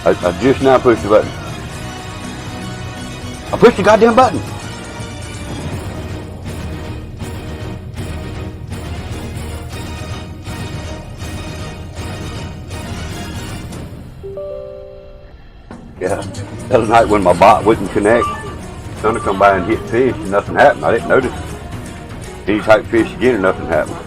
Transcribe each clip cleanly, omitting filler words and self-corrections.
I just now pushed the button. I pushed the goddamn button. Yeah, the other night when my bot wouldn't connect, son to come by and hit fish and nothing happened. I didn't notice. He typed fish again and nothing happened.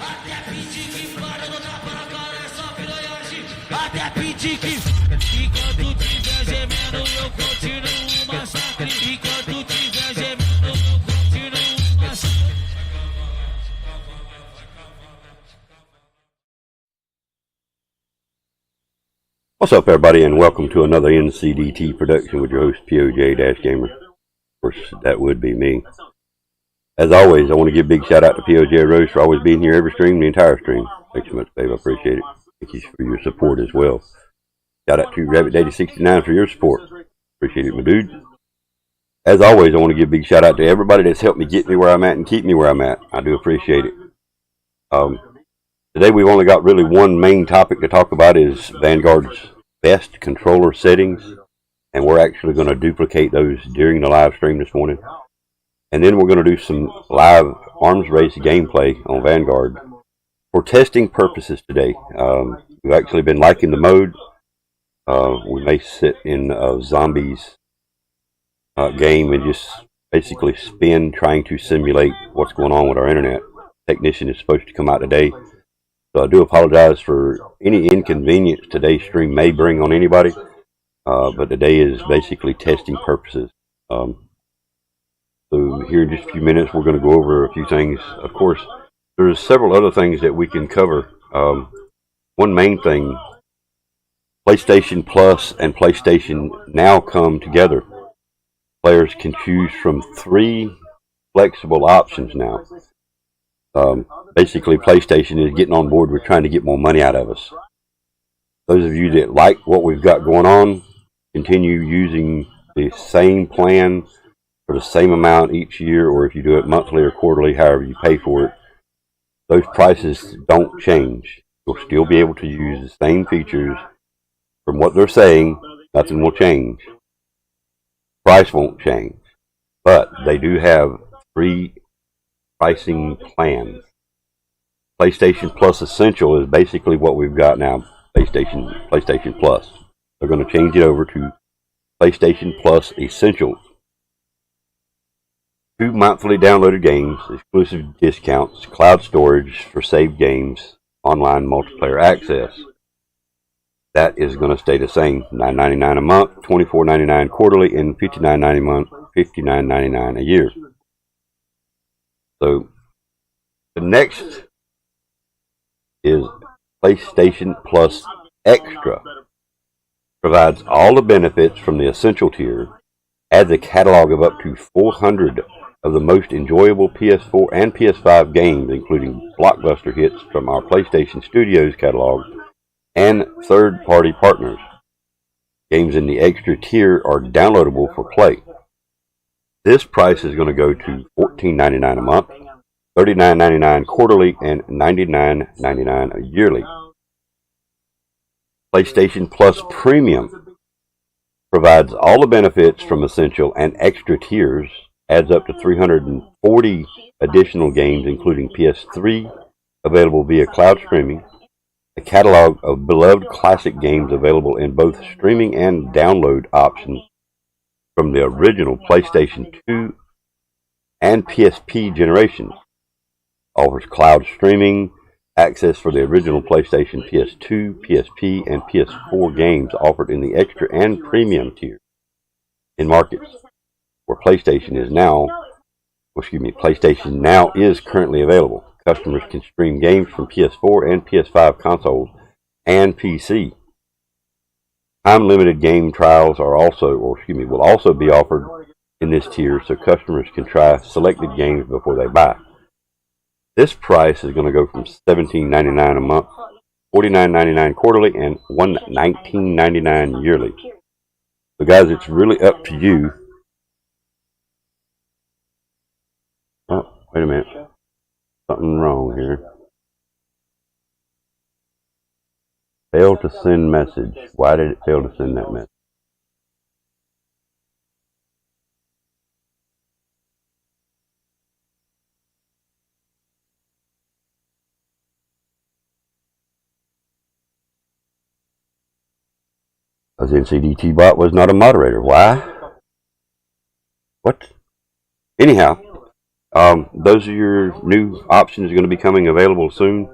Até pedir que para não dar pra cara é só piranhagem. Até pedir que enquanto tiver gemendo eu continuo o massacre. Enquanto tiver gemendo eu continuo o massacre. What's up, everybody, and welcome to another NCDT production with your host, PoJ-Gamer. Of course, that would be me. As always, I want to give a big shout out to PoJ Rose for always being here every stream, the entire stream. Thanks so much, babe. I appreciate it. Thank you for your support as well. Shout out to Rabbit Daddy 69 for your support. Appreciate it, my dude. As always, I want to give a big shout out to everybody that's helped me get me where I'm at and keep me where I'm at. I do appreciate it. Today we've only got really one main topic to talk about, is Vanguard's best controller settings, and we're actually going to duplicate those during the live stream this morning. And then we're going to do some live arms race gameplay on Vanguard for testing purposes today. We've actually been liking the mode. We may sit in a zombies game and just basically spin trying to simulate what's going on with our internet. Technician is supposed to come out today. So I do apologize for any inconvenience today's stream may bring on anybody, but today is basically testing purposes. So here in just a few minutes, we're going to go over a few things. Of course, there's several other things that we can cover. One main thing, PlayStation Plus and PlayStation Now come together. Players can choose from 3 flexible options now. Basically, PlayStation is getting on board with trying to get more money out of us. Those of you that like what we've got going on, continue using the same plan for the same amount each year, or if you do it monthly or quarterly, however you pay for it, those prices don't change. You'll still be able to use the same features. From what they're saying, nothing will change. Price won't change. But they do have 3 pricing plans. PlayStation Plus Essential is basically what we've got now. PlayStation Plus. They're going to change it over to PlayStation Plus Essential. 2 monthly downloaded games, exclusive discounts, cloud storage for saved games, online multiplayer access. That is going to stay the same. $9.99 a month, $24.99 quarterly, and $59.99 a year. So the next is PlayStation Plus Extra. Provides all the benefits from the Essential tier. Adds a catalog of up to 400 of the most enjoyable PS4 and PS5 games, including blockbuster hits from our PlayStation Studios catalog and third-party partners. Games in the Extra tier are downloadable for play. This price is going to go to $14.99 a month, $39.99 quarterly, and $99.99 yearly. PlayStation Plus Premium provides all the benefits from Essential and Extra tiers, adds up to 340 additional games, including PS3, available via cloud streaming, a catalog of beloved classic games available in both streaming and download options from the original PlayStation 2 and PSP generations. Offers cloud streaming, access for the original PlayStation, PS2, PSP, and PS4 games offered in the Extra and Premium tier in markets where PlayStation Now is currently available. Customers can stream games from PS4 and PS5 consoles and PC. Time-limited game trials will also be offered in this tier, so customers can try selected games before they buy. This price is going to go from $17.99 a month, $49.99 quarterly, and $119.99 yearly. So guys, it's really up to you. Oh, wait a minute. Something wrong here. Failed to send message. Why did it fail to send that message? Because NCDT bot was not a moderator. Why? What? Anyhow, Those are your new options going to be coming available soon.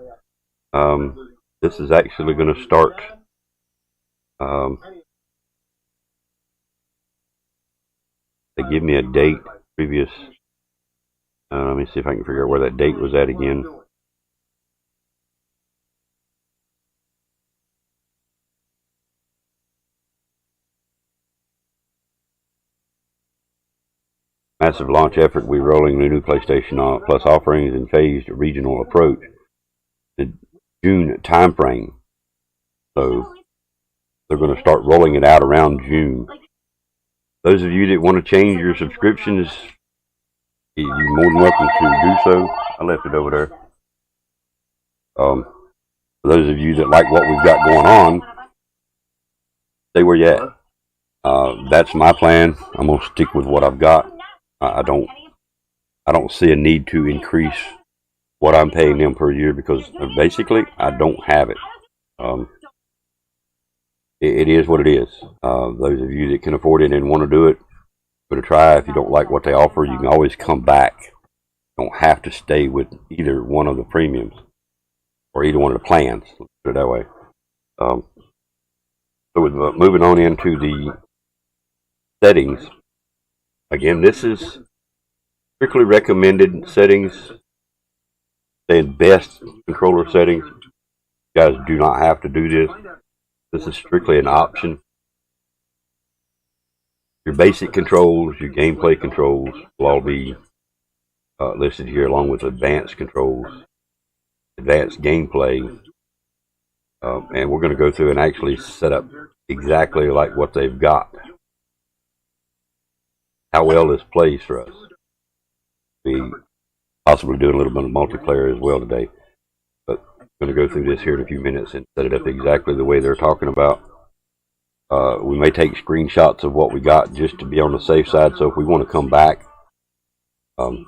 This is actually going to start. They give me a date previous. Let me see if I can figure out where that date was at again. Massive launch effort. We're rolling the new PlayStation Plus offerings and phased regional approach. The June timeframe. So they're going to start rolling it out around June. Those of you that want to change your subscriptions, you're more than welcome to do so. I left it over there. For those of you that like what we've got going on, stay where you at. That's my plan. I'm going to stick with what I've got. I don't see a need to increase what I'm paying them per year because basically I don't have it. It is what it is. Those of you that can afford it and want to do it, give it a try. If you don't like what they offer, you can always come back. You don't have to stay with either one of the premiums or either one of the plans. Let's put it that way. So with moving on into the settings, again, this is strictly recommended settings. Saying best controller settings. You guys do not have to do this. This is strictly an option. Your basic controls, your gameplay controls will all be listed here along with advanced controls, advanced gameplay. And we're going to go through and actually set up exactly like what they've got. How well this plays for us. We possibly do a little bit of multiplayer as well today. But I'm going to go through this here in a few minutes and set it up exactly the way they're talking about. We may take screenshots of what we got just to be on the safe side. So if we want to come back, we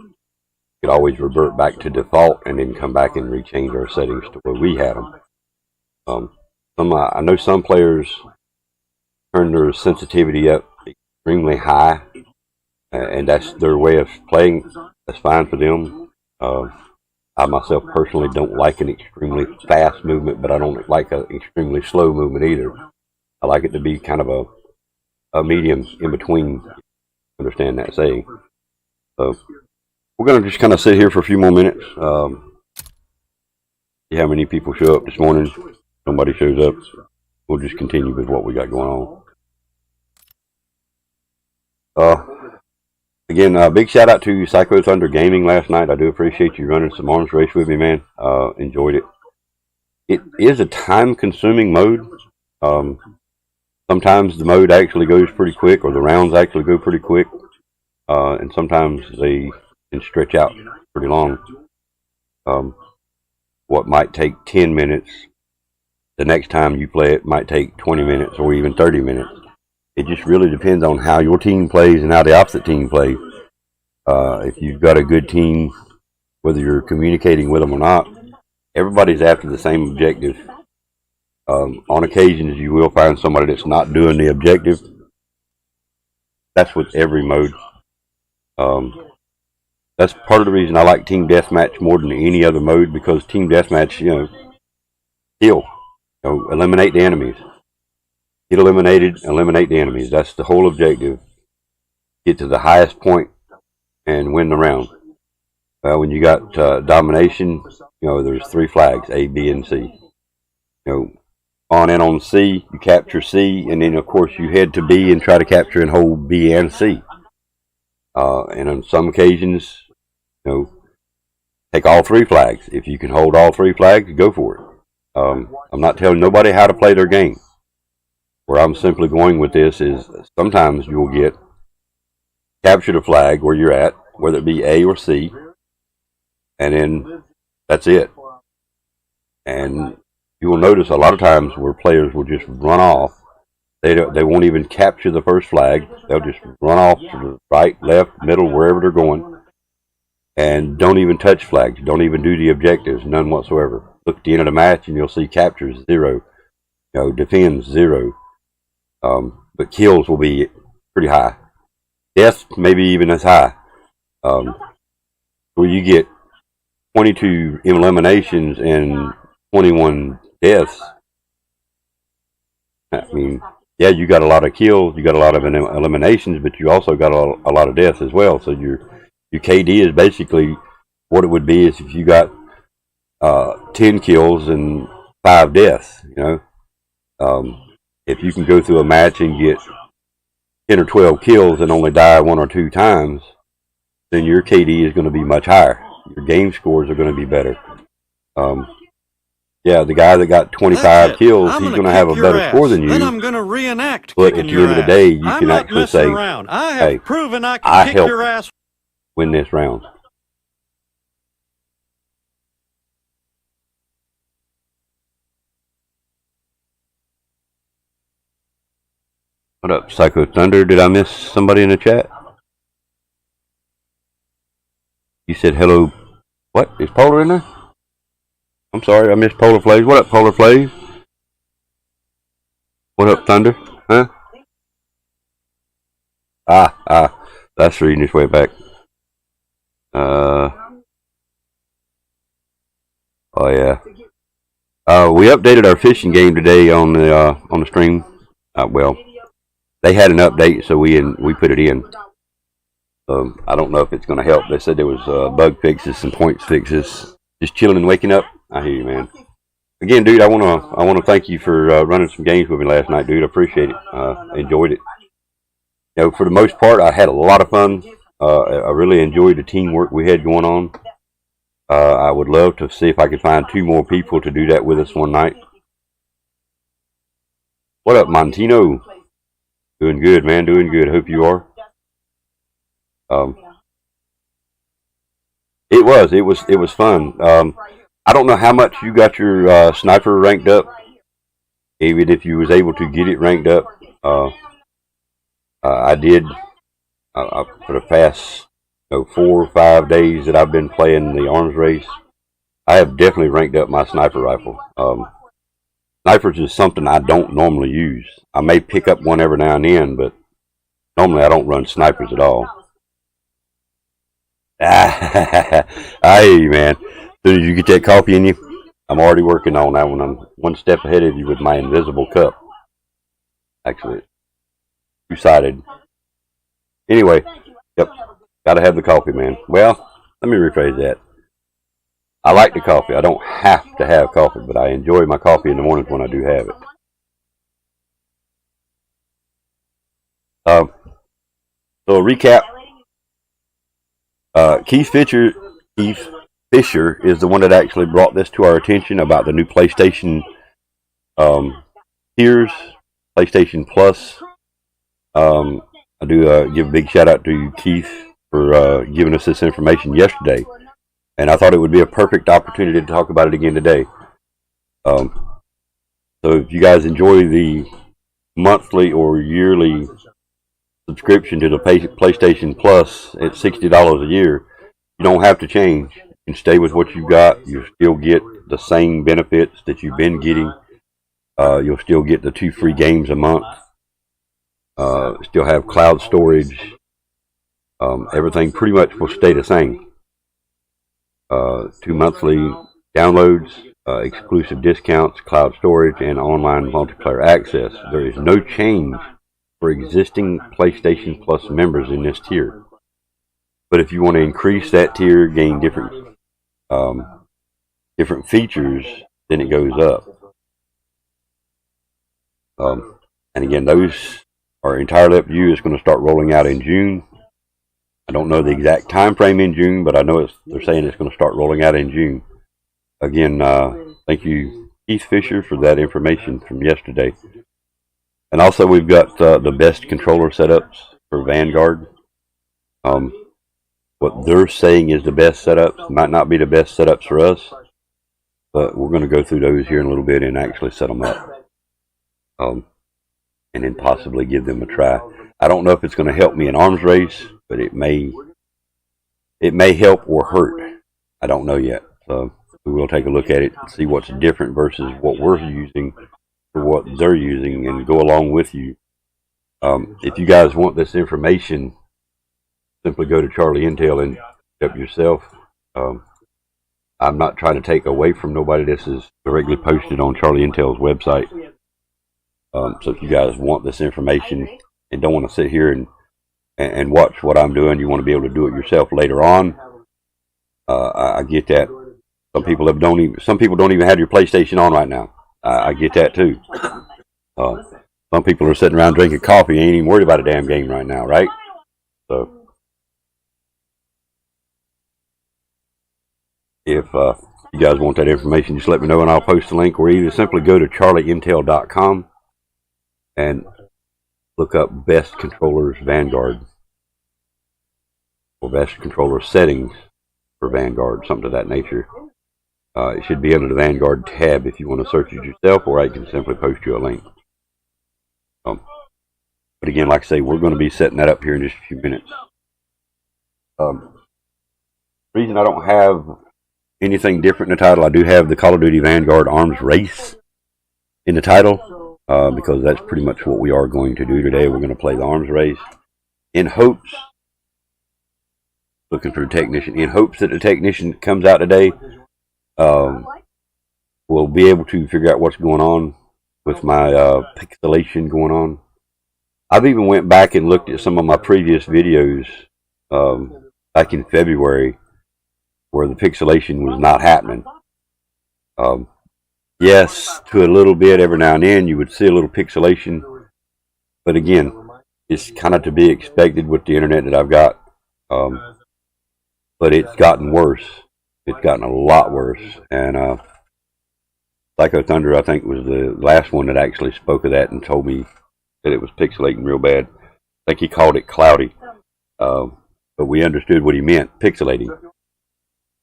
could always revert back to default and then come back and rechange our settings to where we had them. I know some players turn their sensitivity up extremely high, and that's their way of playing. That's fine for them. I myself personally don't like an extremely fast movement, but I don't like an extremely slow movement either. I like it to be kind of a medium in between. Understand that saying. So we're going to just kind of sit here for a few more minutes. See how many people show up this morning. Nobody shows up. We'll just continue with what we got going on. Again, big shout out to Psycho Thunder Gaming last night. I do appreciate you running some arms race with me, man. Enjoyed it. It is a time-consuming mode. Sometimes the mode actually goes pretty quick, or the rounds actually go pretty quick, and sometimes they can stretch out pretty long. What might take 10 minutes, the next time you play it might take 20 minutes or even 30 minutes. It just really depends on how your team plays and how the opposite team plays. If you've got a good team, whether you're communicating with them or not, everybody's after the same objective. On occasions, you will find somebody that's not doing the objective. That's with every mode. That's part of the reason I like Team Deathmatch more than any other mode, because Team Deathmatch, kill, eliminate the enemies. Get eliminated, eliminate the enemies. That's the whole objective. Get to the highest point and win the round. When you got domination, there's 3 flags, A, B, and C. On in on C, you capture C, and then of course you head to B and try to capture and hold B and C. And on some occasions, take all 3 flags. If you can hold all 3 flags, go for it. I'm not telling nobody how to play their game. Where I'm simply going with this is sometimes you'll get capture the flag where you're at, whether it be A or C, and then that's it. And you will notice a lot of times where players will just run off. They won't even capture the first flag. They'll just run off to the right, left, middle, wherever they're going, and don't even touch flags. Don't even do the objectives, none whatsoever. Look at the end of the match and you'll see captures 0, defends 0. But kills will be pretty high. Death maybe even as high. where you get 22 eliminations and 21 deaths. I mean, yeah, you got a lot of kills, you got a lot of eliminations, but you also got a lot of deaths as well. So your KD is basically what it would be is if you got 10 kills and 5 deaths. You know, if you can go through a match and get 10 or 12 kills and only die 1 or 2 times, then your KD is going to be much higher. Your game scores are going to be better. Yeah, the guy that got 25 kills, he's going to have a better score than you. Then I'm going to reenact. But at the end of the day, you can actually say, "Hey, proven I can kick your ass. Win this round." What up, Psycho Thunder? Did I miss somebody in the chat? You said hello. What? Is Polar in there? I'm sorry, I missed Polar Flaves. What up, Polar Flaves? What up, Thunder? Huh? That's reading its way back. Oh yeah. We updated our fishing game today on the stream. Well, they had an update, so we put it in. I don't know if it's going to help. They said there was bug fixes, some points fixes. Just chilling and waking up. I hear you, man. Again, dude, I want to thank you for running some games with me last night, dude. I appreciate it. Enjoyed it. You know, for the most part, I had a lot of fun. I really enjoyed the teamwork we had going on. I would love to see if I could find 2 more people to do that with us one night. What up, Montino? Doing good, man. Doing good. Hope you are. It was fun. I don't know how much you got your sniper ranked up, even if you was able to get it ranked up. I did for the past 4 or 5 days that I've been playing the arms race. I have definitely ranked up my sniper rifle. Snipers is something I don't normally use. I may pick up one every now and then, but normally I don't run snipers at all. I hear you, man. As soon as you get that coffee in you, I'm already working on that one. I'm one step ahead of you with my invisible cup. Actually, two-sided. Anyway, yep, gotta have the coffee, man. Well, let me rephrase that. I like the coffee. I don't have to have coffee, but I enjoy my coffee in the mornings when I do have it. So a recap. Keith Fisher is the one that actually brought this to our attention about the new PlayStation tiers, PlayStation Plus. I do give a big shout out to Keith for giving us this information yesterday, and I thought it would be a perfect opportunity to talk about it again today. So if you guys enjoy the monthly or yearly subscription to the PlayStation Plus at $60 a year, you don't have to change. You can stay with what you've got. You still get the same benefits that you've been getting. You'll still get the 2 free games a month. Still have cloud storage. Everything pretty much will stay the same. 2 monthly downloads, exclusive discounts, cloud storage, and online multiplayer access. There is no change for existing PlayStation Plus members in this tier. But if you want to increase that tier, gain different features, then it goes up. And again, those are entirely up to you. It's going to start rolling out in June. I don't know the exact time frame in June, but I know they're saying it's going to start rolling out in June. Again, thank you, Keith Fisher, for that information from yesterday. And also, we've got the best controller setups for Vanguard. What they're saying is the best setups. Might not be the best setups for us, but we're going to go through those here in a little bit and actually set them up. And then possibly give them a try. I don't know if it's going to help me in arms race, but it may help or hurt. I don't know yet. So we will take a look at it and see what's different versus what we're using or what they're using, and go along with you. If you guys want this information, simply go to Charlie Intel and pick up yourself. I'm not trying to take away from nobody. This is directly posted on Charlie Intel's website. So if you guys want this information and don't want to sit here and watch what I'm doing, you want to be able to do it yourself later on. I get that. Some people don't even have your PlayStation on right now. I get that too. Some people are sitting around drinking coffee, ain't even worried about a damn game right now, right? So if you guys want that information, just let me know and I'll post the link, or either simply go to charlieintel.com and look up best controllers Vanguard, or best controller settings for Vanguard, something of that nature. It should be under the Vanguard tab if you want to search it yourself, or I can simply post you a link. But again, like I say, we're going to be setting that up here in just a few minutes. The reason I don't have anything different in the title, I do have the Call of Duty Vanguard Arms Race in the title, because that's pretty much what we are going to do today. We're going to play the Arms Race in hopes, looking for the technician, in hopes that the technician comes out today. We'll be able to figure out what's going on with my pixelation going on. I've even went back and looked at some of my previous videos back in February where the pixelation was not happening. Yes, to a little bit every now and then you would see a little pixelation, but again, it's kind of to be expected with the internet that I've got. But it's gotten worse. It's gotten a lot worse, and Psycho Thunder, I think, was the last one that actually spoke of that and told me that it was pixelating real bad. I think he called it cloudy, but we understood what he meant, pixelating.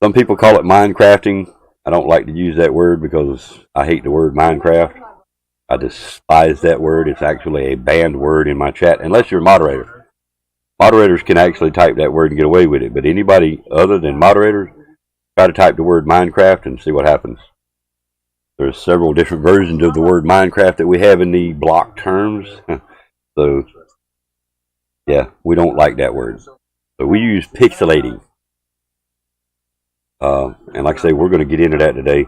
Some people call it Minecrafting. I don't like to use that word because I hate the word Minecraft. I despise that word. It's actually a banned word in my chat, unless you're a moderator. Moderators can actually type that word and get away with it, but anybody other than moderators, try to type the word Minecraft and see what happens. There's several different versions of the word Minecraft that we have in the block terms. So, yeah, we don't like that word. So we use pixelating. And like I say, we're going to get into that today.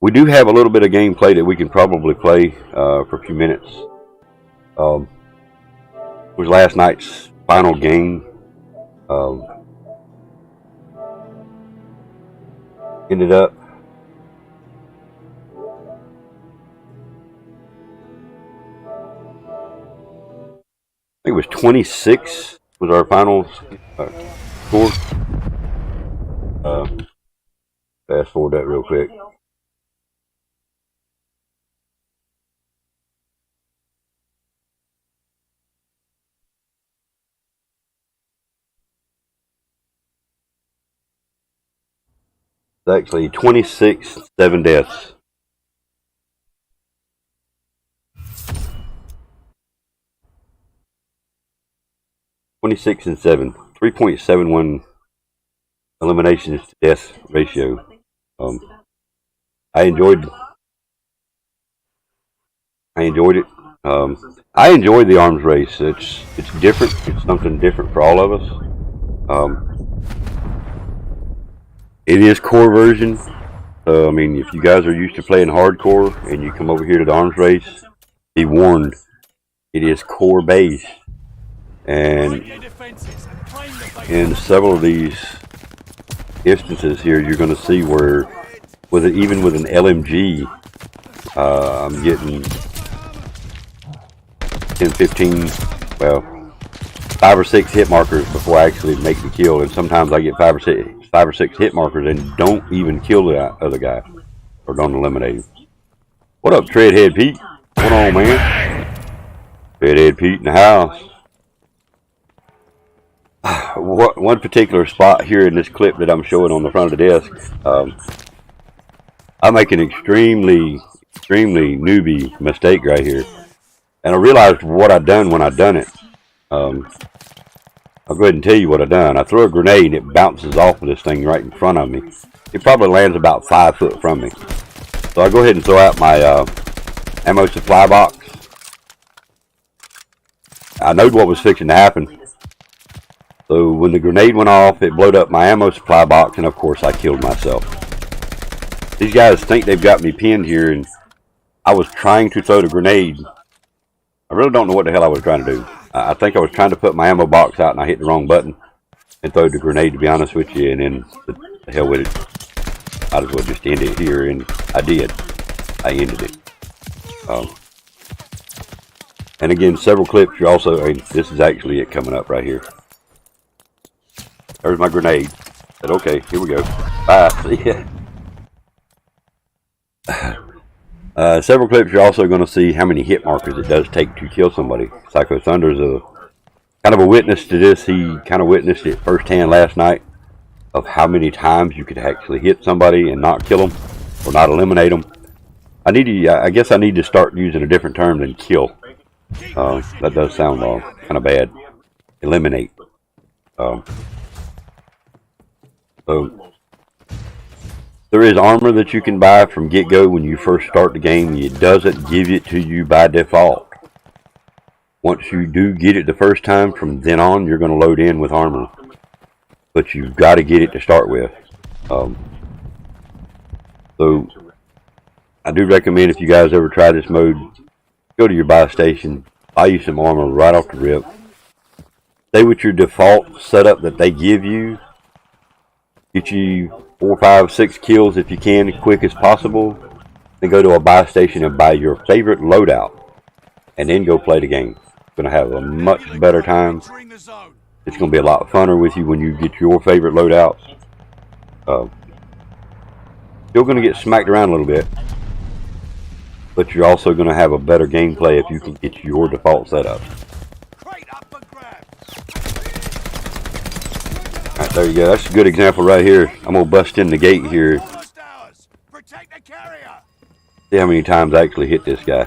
We do have a little bit of gameplay that we can probably play for a few minutes. It was last night's final game. Ended up I think it was 26 was our final score. Fast forward that real quick. It's actually 26, 7 deaths. and 7, 3.71 eliminations to death ratio. I enjoyed it. I enjoyed the arms race. It's different. It's something different for all of us. It is core version. I mean, if you guys are used to playing hardcore and you come over here to the arms race, be warned, it is core based. And in several of these instances here, you're going to see where, even with an LMG, I'm getting 10, 15, well, 5 or 6 hit markers before I actually make the kill. And sometimes I get 5 or 6 hit markers and don't even kill the other guy, or don't eliminate him. What up, Treadhead Pete? What's on, man? Treadhead Pete in the house. One particular spot here in this clip that I'm showing on the front of the desk, I make an extremely newbie mistake right here, and I realized what I done when I done it. I'll go ahead and tell you what I done. I throw a grenade and it bounces off of this thing right in front of me. It probably lands about 5 foot from me. So I go ahead and throw out my ammo supply box. I knowed what was fixing to happen. So when the grenade went off, it blowed up my ammo supply box, and of course I killed myself. These guys think they've got me pinned here, and I was trying to throw the grenade. I really don't know what the hell I was trying to do. I think I was trying to put my ammo box out, and I hit the wrong button and throw the grenade, to be honest with you, and then the hell with it. Might as well just end it here, and I did. I ended it. And again, several clips. You also, this is actually it coming up right here. There's my grenade. Said, okay, here we go. Bye. See ya. Several clips. You're also going to see how many hit markers it does take to kill somebody. Psycho Thunder's a kind of a witness to this. He kind of witnessed it firsthand last night of how many times you could actually hit somebody and not kill them or not eliminate them. I guess I need to start using a different term than kill. That does sound kind of bad. Eliminate. So there is armor that you can buy from get-go when you first start the game. It doesn't give it to you by default. Once you do get it the first time, from then on you're going to load in with armor. But you've got to get it to start with. So I do recommend, if you guys ever try this mode, go to your buy station, buy you some armor right off the rip. Stay with your default setup that they give you. Get you 4, 5, 6 kills if you can, as quick as possible. Then go to a buy station and buy your favorite loadout. And then go play the game. You're going to have a much better time. It's going to be a lot funner with you when you get your favorite loadouts. Still going to get smacked around a little bit. But you're also going to have a better gameplay if you can get your default setup. Alright, there you go. That's a good example right here. I'm going to bust in the gate here. See how many times I actually hit this guy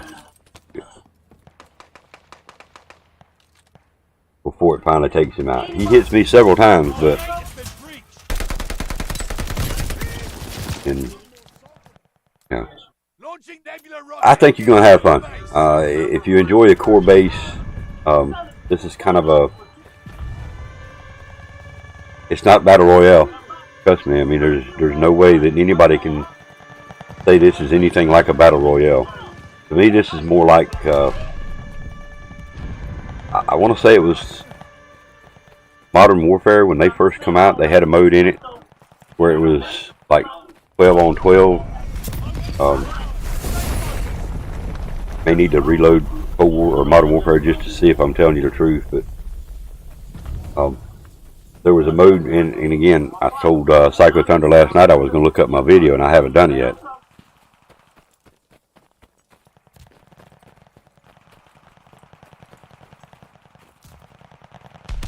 before it finally takes him out. He hits me several times, but yeah. I think you're going to have fun. If you enjoy the core base, this is kind of a... It's not Battle Royale. Trust me, I mean, there's no way that anybody can say this is anything like a Battle Royale. To me, this is more like... I want to say it was Modern Warfare. When they first come out, they had a mode in it where it was like 12 on 12. May need to reload or Modern Warfare just to see if I'm telling you the truth, but there was a mode, and again, I told Psycho Thunder last night I was going to look up my video, and I haven't done it yet.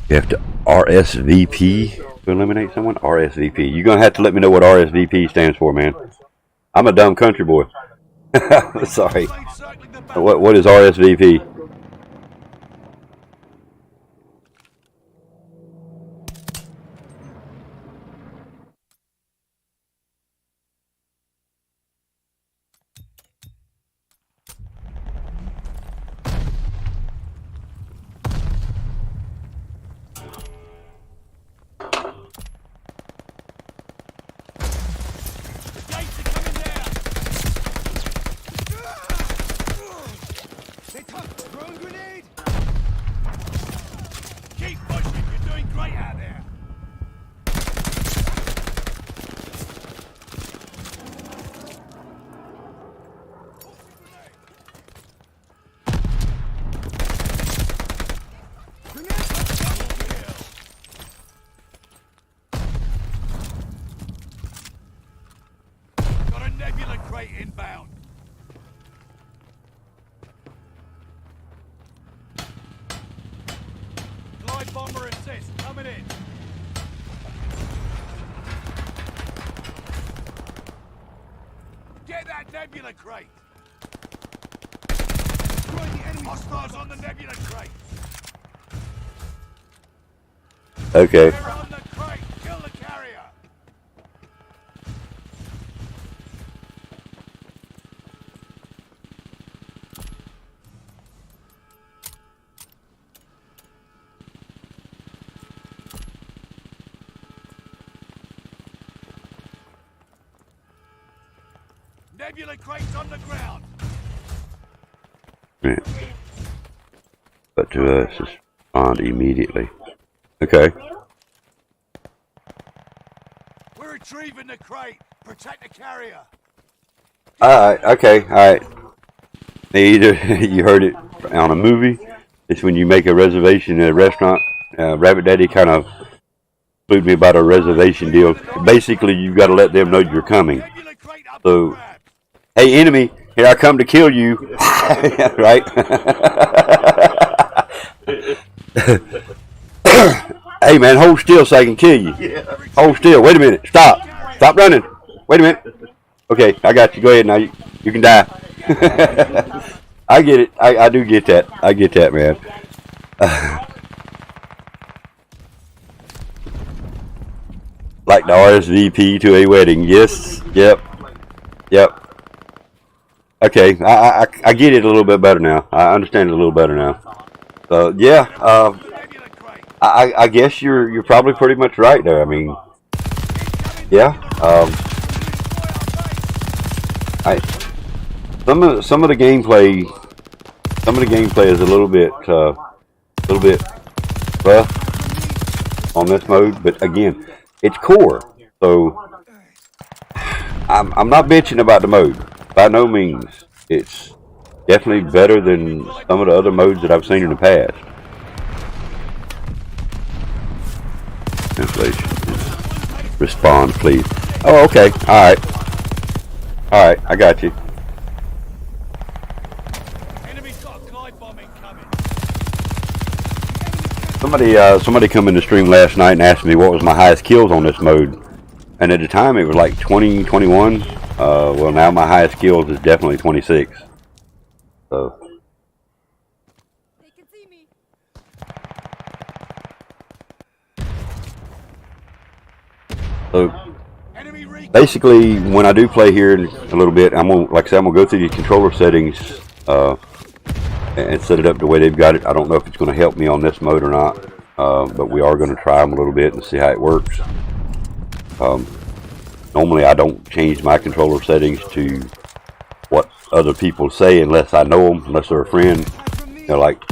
You have to RSVP to eliminate someone? RSVP. You're going to have to let me know what RSVP stands for, man. I'm a dumb country boy. Sorry. What is RSVP? Inbound. Glide bomber assist coming in. Get that nebula crate. Destroy the enemy. Hostiles on the nebula crate. Okay. They're on the crate. Kill the carrier. Nebula crates on the ground. Yeah. But to us, respond immediately. Okay. We're retrieving the crate. Protect the carrier. Alright, okay, alright. Either you heard it on a movie. It's when you make a reservation at a restaurant. Rabbit Daddy kind of clued me about a reservation deal. Basically, you've got to let them know you're coming. So, hey, enemy, here I come to kill you. Right? Hey, man, hold still so I can kill you. Hold still. Wait a minute. Stop. Stop running. Wait a minute. Okay, I got you. Go ahead now. You can die. I get it. I do get that. I get that, man. Like the RSVP to a wedding. Yes. Yep. Yep. Okay. I get it a little bit better now. I understand it a little better now. Yeah. I guess you're probably pretty much right there. I mean, yeah. Some of the gameplay is a little bit rough on this mode, but again, it's core. So I'm not bitching about the mode by no means. It's definitely better than some of the other modes that I've seen in the past. Translation. Respond, please. Oh, okay. All right. All right. I got you. Somebody come in the stream last night and asked me what was my highest kills on this mode, and at the time it was like 20, 21. Well, now my highest kills is definitely 26. So. They can see me. So basically, when I do play here in a little bit, I'm gonna go through the controller settings and set it up the way they've got it. I don't know if it's going to help me on this mode or not, but we are going to try them a little bit and see how it works. Normally, I don't change my controller settings to what other people say unless I know them, unless they're a friend. You know, like,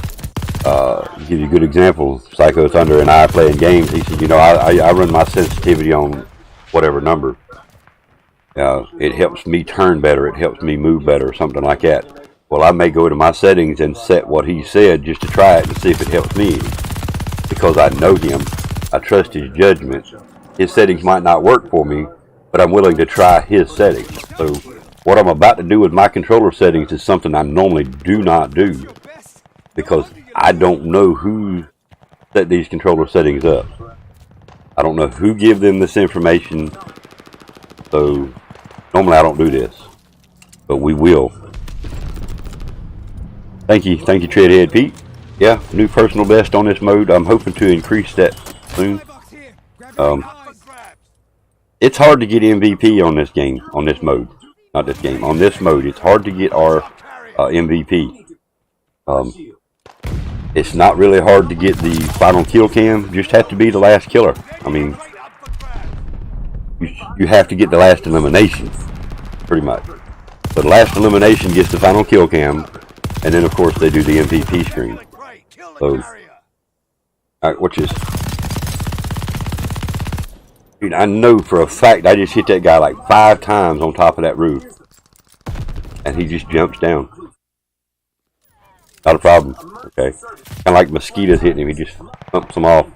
give you a good example, Psycho Thunder and I playing games. He said, you know, I run my sensitivity on whatever number. It helps me turn better. It helps me move better, or something like that. Well, I may go to my settings and set what he said just to try it and see if it helps me. Because I know him. I trust his judgment. His settings might not work for me, but I'm willing to try his settings. So what I'm about to do with my controller settings is something I normally do not do, because I don't know who set these controller settings up. I don't know who gave them this information. So normally I don't do this, but we will. Thank you, Treadhead Pete. Yeah, new personal best on this mode. I'm hoping to increase that soon. It's hard to get MVP on this game, on this mode. Not this game, on this mode. It's hard to get our MVP. It's not really hard to get the final kill cam. You just have to be the last killer. I mean, you have to get the last elimination, pretty much. So the last elimination gets the final kill cam. And then, of course, they do the MVP screen. So, alright, watch this. Dude, I know for a fact I just hit that guy like 5 times on top of that roof. And he just jumps down. Not a problem, okay? Kind of like mosquitoes hitting him, he just thumps them off.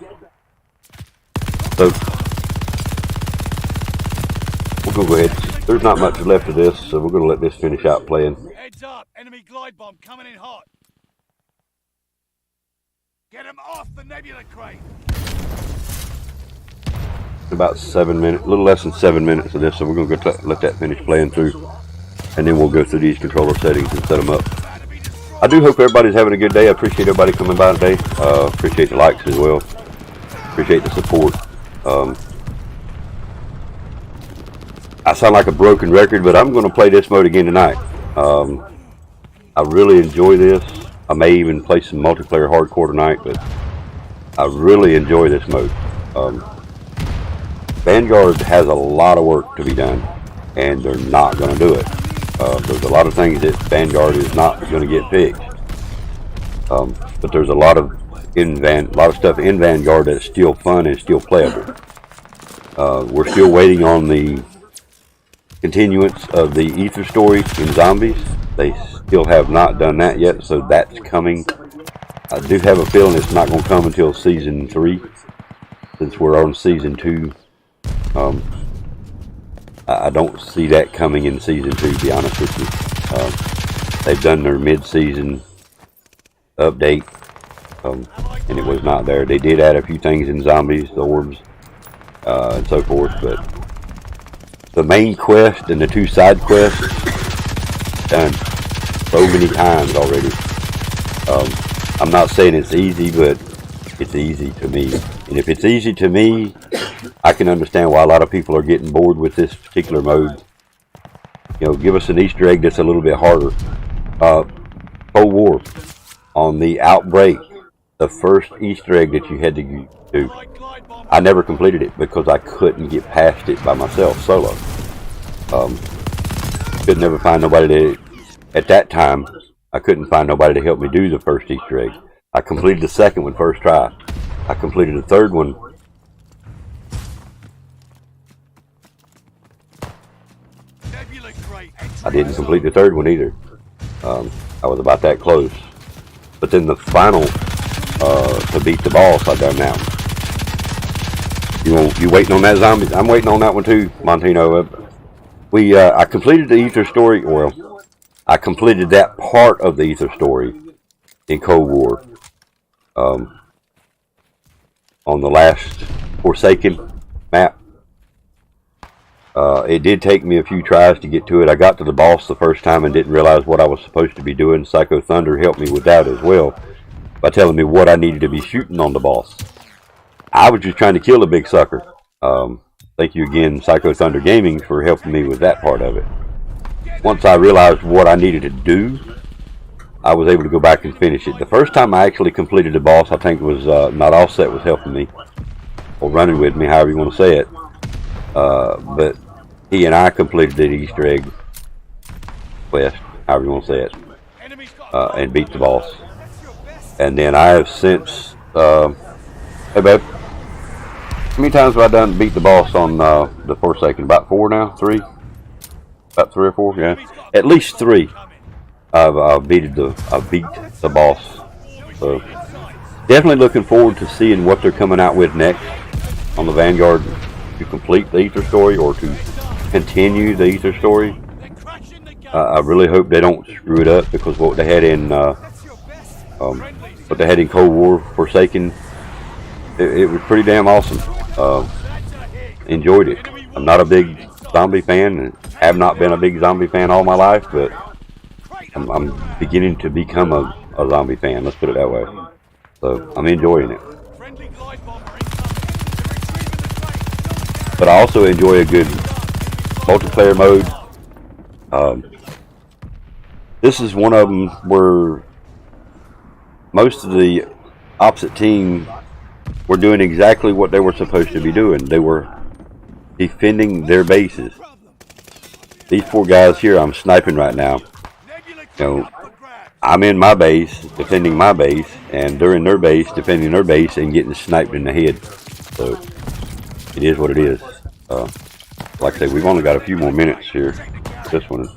So, we're going to go ahead. There's not much left of this, so we're going to let this finish out playing. Heads up, enemy glide bomb coming in hot. Get him off the nebula crate. About 7 minutes, a little less than 7 minutes of this, so we're going to let that finish playing through, and then we'll go through these controller settings and set them up. I do hope everybody's having a good day. I appreciate everybody coming by today. Appreciate the likes as well. Appreciate the support. I sound like a broken record, but I'm going to play this mode again tonight. I really enjoy this. I may even play some multiplayer hardcore tonight, but I really enjoy this mode. Vanguard has a lot of work to be done, and they're not going to do it. There's a lot of things that Vanguard is not going to get fixed, but there's a lot of stuff in Vanguard that's still fun and still playable. We're still waiting on the continuance of the Ether story in Zombies. They still have not done that yet, so that's coming. I do have a feeling it's not going to come until Season 3, since we're on Season 2. I don't see that coming in Season 2, to be honest with you. They've done their mid-season update, and it was not there. They did add a few things in Zombies, the orbs, and so forth, but the main quest and the 2 side quests, done so many times already. I'm not saying it's easy, but it's easy to me. And if it's easy to me, I can understand why a lot of people are getting bored with this particular mode. You know, give us an Easter egg that's a little bit harder. Cold War, on the Outbreak, the first Easter egg that you had to do, I never completed it because I couldn't get past it by myself, solo. Could never find nobody to, at that time, I couldn't find nobody to help me do the first Easter egg. I completed the second one first try. I completed the third one. I didn't complete the third one either. I was about that close. But then the final, to beat the boss, I done that one. You waiting on that, Zombies? I'm waiting on that one too, Montino. I completed the Ether story. Well, I completed that part of the Ether story in Cold War. On the last Forsaken map. It did take me a few tries to get to it. I got to the boss the first time and didn't realize what I was supposed to be doing. Psycho Thunder helped me with that as well by telling me what I needed to be shooting on the boss. I was just trying to kill a big sucker. Thank you again, Psycho Thunder Gaming, for helping me with that part of it. Once I realized what I needed to do, I was able to go back and finish it. The first time I actually completed the boss, I think it was Not Offset was helping me, or running with me, however you want to say it. But he and I completed the Easter egg quest, however you want to say it, and beat the boss. And then I have since, hey babe, how many times have I done beat the boss on the Forsaken? About 4 now? 3? About 3 or 4? Yeah, at least 3. I've beat the boss. So definitely looking forward to seeing what they're coming out with next on the Vanguard, to complete the Ether story or to continue the Ether story. I really hope they don't screw it up, because what they had in Cold War Forsaken, it was pretty damn awesome. Enjoyed it. I'm not a big zombie fan, and have not been a big zombie fan all my life, but I'm beginning to become a zombie fan, let's put it that way. So I'm enjoying it. But I also enjoy a good multiplayer mode. This is one of them where most of the opposite team were doing exactly what they were supposed to be doing. They were defending their bases. These 4 guys here I'm sniping right now. You know, I'm in my base, defending my base, and they're in their base, defending their base, and getting sniped in the head. So, it is what it is. Like I say, we've only got a few more minutes here. This one.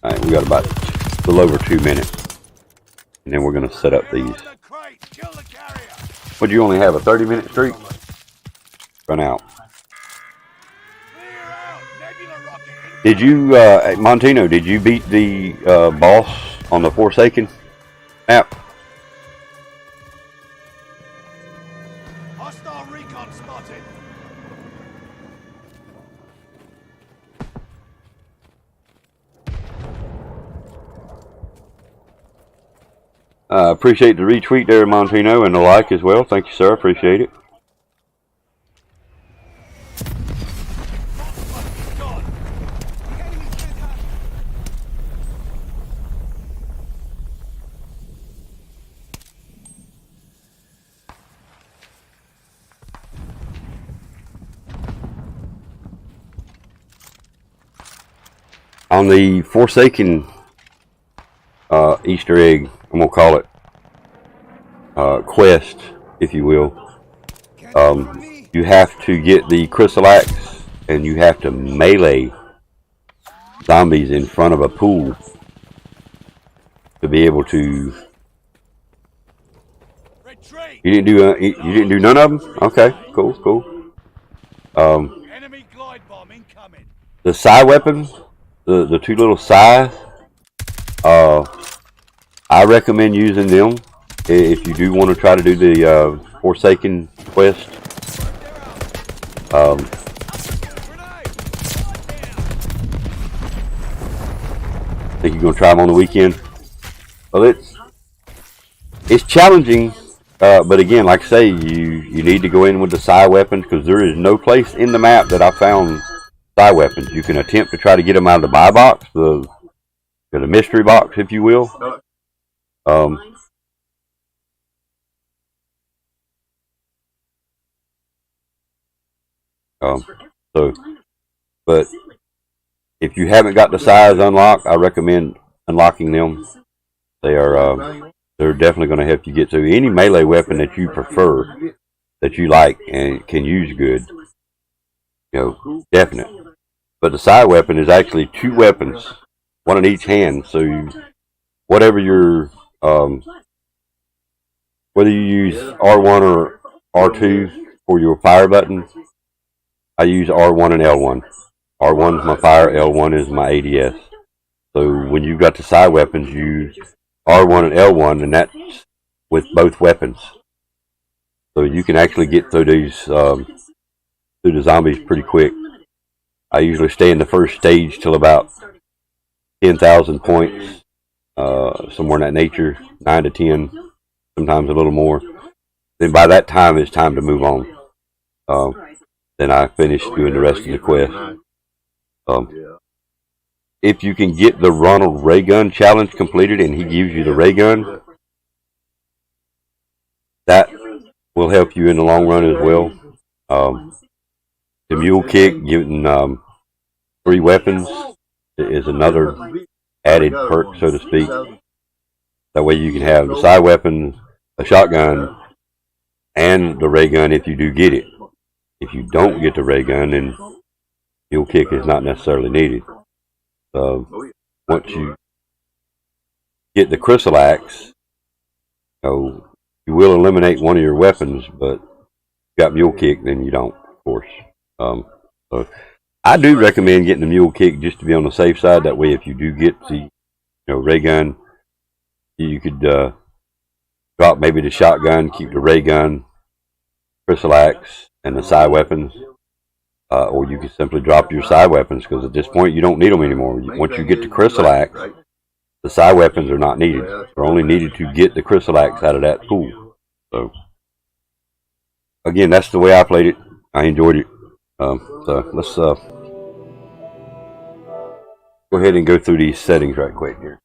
Alright, we got about a little over 2 minutes. And then we're going to set up these. Would you only have a 30-minute streak? Run out. Did you, Montino, did you beat the boss on the Forsaken map? Hostile recon spotted. Appreciate the retweet there, Montino, and the like as well. Thank you, sir. Appreciate it. On the Forsaken Easter egg, I'm gonna call it quest, if you will. You have to get the crystal axe, and you have to melee zombies in front of a pool to be able to. You didn't do none of them. Okay, cool. Enemy glide bomb incoming. The psi weapons, the two little psi. I recommend using them if you do want to try to do the Forsaken quest. I think you're gonna try them on the weekend. Well, it's challenging, but again, like I say, you need to go in with the psi weapons because there is no place in the map that I found psi weapons. You can attempt to try to get them out of the buy box, the mystery box, if you will. But if you haven't got the size unlocked, I recommend unlocking them. They're definitely going to help you get to any melee weapon that you prefer, that you like and can use good. Definite. But the side weapon is actually two weapons, one in each hand. So whatever your whether you use R1 or R2 for your fire button, I use R1 and L1. R1 is my fire, L1 is my ADS. So when you've got the side weapons, use R1 and L1, and that's with both weapons. So you can actually get through these through the zombies pretty quick. I usually stay in the first stage till about 10,000 points, somewhere in that nature, 9 to 10, sometimes a little more. Then by that time, it's time to move on. Then I finish doing the rest of the quest. If you can get the Ronald ray gun challenge completed and he gives you the ray gun, that will help you in the long run as well. The mule kick, getting 3 weapons, is another added perk, so to speak. That way you can have the side weapon, a shotgun, and the ray gun if you do get it. If you don't get the ray gun, then mule kick is not necessarily needed. Once you get the crystal axe, you will eliminate one of your weapons, but if you got mule kick, then you don't, of course. So I do recommend getting the mule kick just to be on the safe side. That way, if you do get the ray gun, you could drop maybe the shotgun, keep the ray gun, crystal axe, and the side weapons. Or you can simply drop your side weapons, because at this point you don't need them anymore. Once you get the crystal axe, the side weapons are not needed. They're only needed to get the crystal axe out of that pool. So again, that's the way I played it. I enjoyed it. So let's go ahead and go through these settings right quick here.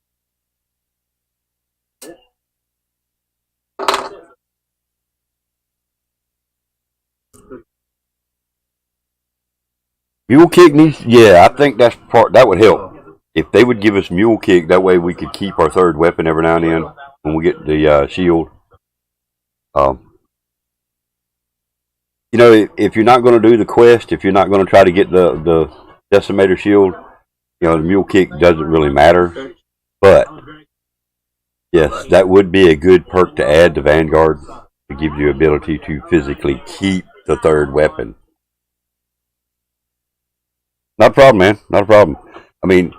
Mule kick needs, yeah, I think that's part that would help. If they would give us mule kick, that way we could keep our third weapon every now and then when we get the shield. If you're not going to do the quest, if you're not going to try to get the decimator shield, the mule kick doesn't really matter. But yes, that would be a good perk to add to Vanguard, to give you ability to physically keep the third weapon. Not a problem, man. Not a problem. I mean,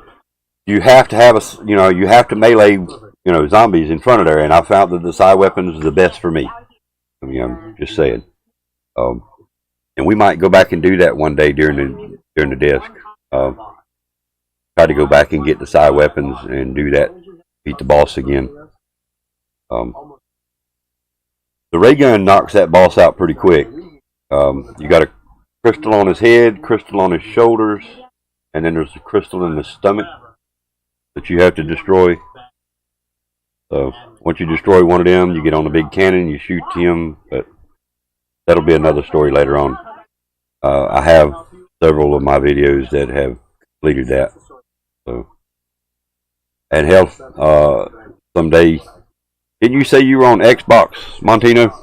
you have to have you have to melee, zombies in front of there, and I found that the side weapons is the best for me. I mean, I'm just saying. And we might go back and do that one day during the desk. Try to go back and get the side weapons and do that. Beat the boss again. The ray gun knocks that boss out pretty quick. You got a crystal on his head, crystal on his shoulders, and then there's a crystal in the stomach that you have to destroy. So once you destroy one of them, you get on the big cannon, you shoot him, but that'll be another story later on. I have several of my videos that have completed that. So, and hell, someday, didn't you say you were on Xbox, Montino?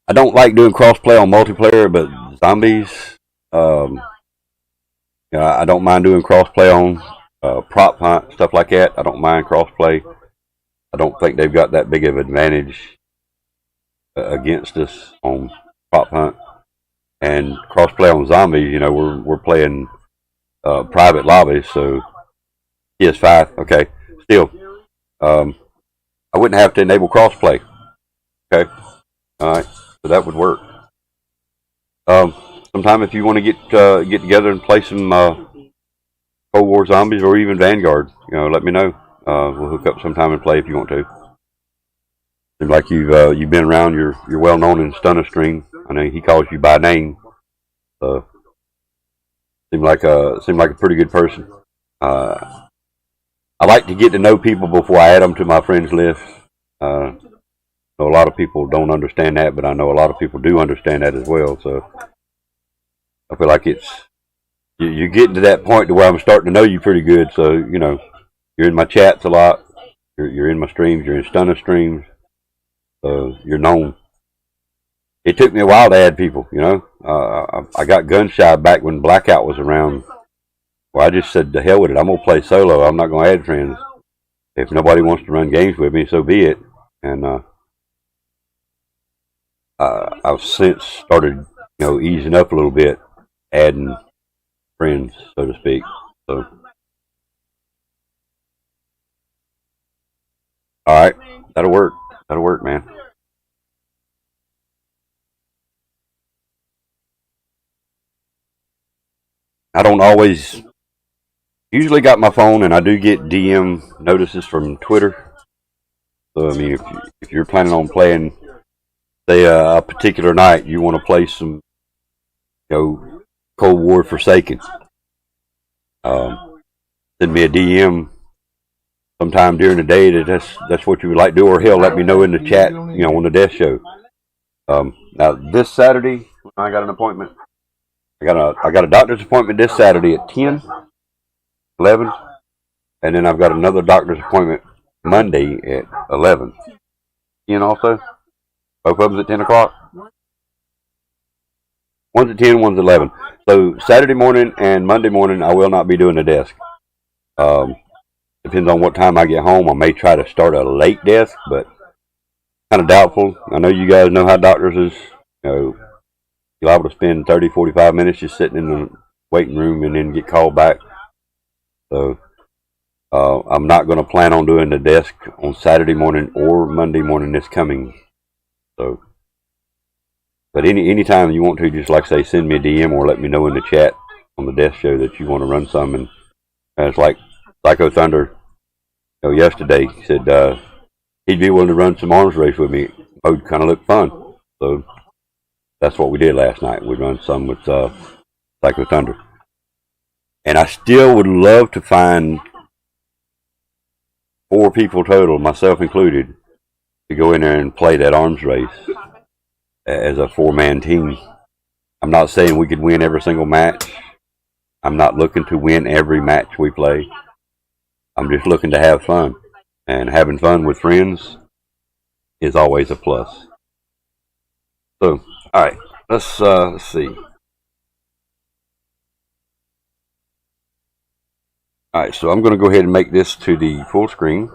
I don't like doing crossplay on multiplayer, but zombies, I don't mind doing crossplay on prop hunt, stuff like that. I don't mind crossplay. I don't think they've got that big of an advantage against us on prop hunt and crossplay on zombies. You know, we're playing private lobbies, so PS5. Okay, still, I wouldn't have to enable crossplay. Okay, all right, so that would work. Sometime if you want to get together and play some Cold War Zombies or even Vanguard, let me know. We'll hook up sometime and play if you want to. Seems like you've been around. You're well known in Stunner Stream. I know he calls you by name. Seem like a pretty good person. I like to get to know people before I add them to my friends list. I know a lot of people don't understand that, but I know a lot of people do understand that as well. So I feel like you're getting to that point to where I'm starting to know you pretty good. So you're in my chats a lot. You're in my streams. You're in Stunner streams. So you're known. It took me a while to add people. I got gun shy back when Blackout was around. Well, I just said to hell with it. I'm gonna play solo. I'm not gonna add friends. If nobody wants to run games with me, so be it. And I've since started, easing up a little bit, adding friends, so to speak. So, all right, that'll work. That'll work, man. I don't always, usually got my phone, and I do get DM notices from Twitter. So, I mean, if you're planning on playing, say, a particular night, you want to play some, Cold War Forsaken, send me a DM sometime during the day that's what you would like to do, or hell, let me know in the chat, on the death show. Now this Saturday, I got an appointment. I got a doctor's appointment this Saturday at 10, 11, and then I've got another doctor's appointment Monday at 11. Also, both of them at 10 o'clock. One's at 10, one's at 11. So Saturday morning and Monday morning, I will not be doing the desk. Depends on what time I get home. I may try to start a late desk, but kind of doubtful. I know you guys know how doctors is. You're able to spend 30, 45 minutes just sitting in the waiting room and then get called back. So I'm not going to plan on doing the desk on Saturday morning or Monday morning this coming. So, but anytime you want to, just like I say, send me a DM or let me know in the chat on the desk show that you want to run some. And it's like Psycho Thunder, yesterday said he'd be willing to run some arms race with me. It would kind of look fun. So that's what we did last night. We run some with Psycho Thunder. And I still would love to find 4 people total, myself included, to go in there and play that arms race as a 4-man team. I'm not saying we could win every single match. I'm not looking to win every match we play. I'm just looking to have fun. And having fun with friends is always a plus. So, alright, let's see. Alright, so I'm going to go ahead and make this to the full screen.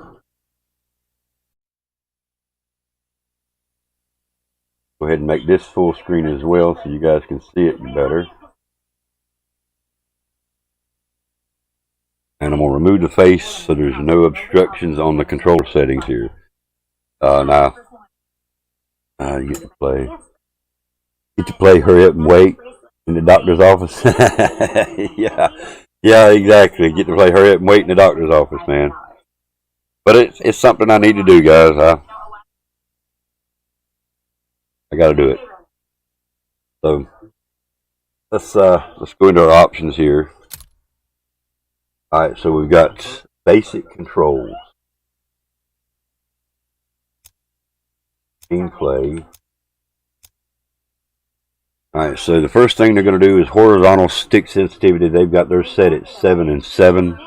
Go ahead and make this full screen as well so you guys can see it better. And I'm going to remove the face so there's no obstructions on the controller settings here. Now, you get to play hurry up and wait in the doctor's office. Yeah, exactly. Get to play hurry up and wait in the doctor's office, man. But it's something I need to do, guys. I got to do it. So let's go into our options here. Alright, so we've got basic controls. Gameplay. Alright, so the first thing they're going to do is horizontal stick sensitivity. They've got theirs set at 7 and 7.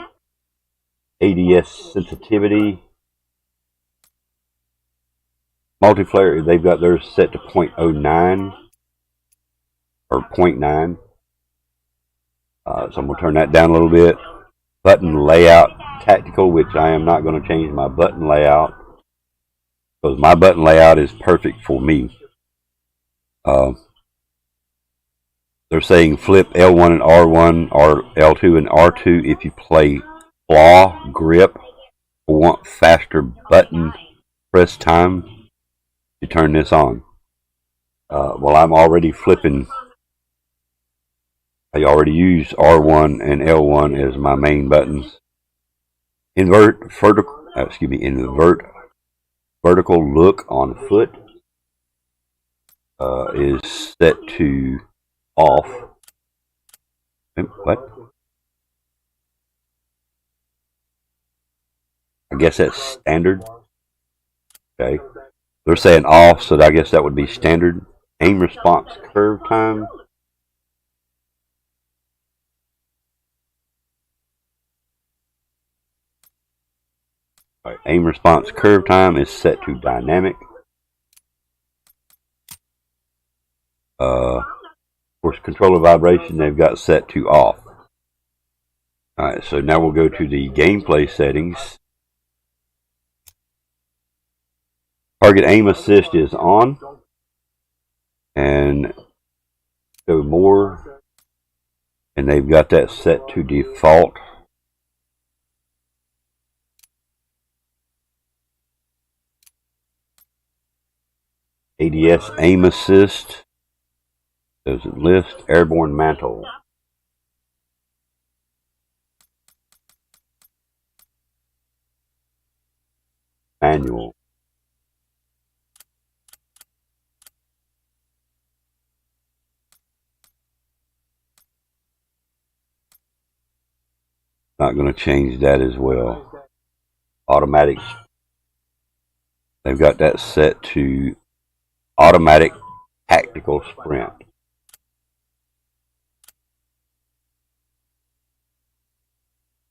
ADS sensitivity. Multiplayer, they've got theirs set to 0.09 or 0.9. So I'm going to turn that down a little bit. Button layout tactical, which I am not going to change my button layout because my button layout is perfect for me. They're saying flip L1 and R1 or L2 and R2 if you play claw grip or want faster button press time. You turn this on. Well, I'm already flipping. I already use R1 and L1 as my main buttons. Invert vertical look on foot is set to off. What? I guess that's standard. Okay. They're saying off, so I guess that would be standard. Aim response curve time. Alright, aim response curve time is set to dynamic. Of course, controller vibration they've got set to off. Alright, so now we'll go to the gameplay settings. Target aim assist is on. And go more. And they've got that set to default. ADS aim assist. Doesn't list. Airborne mantle. Manual. Not going to change that as well. Automatic. They've got that set to automatic tactical sprint.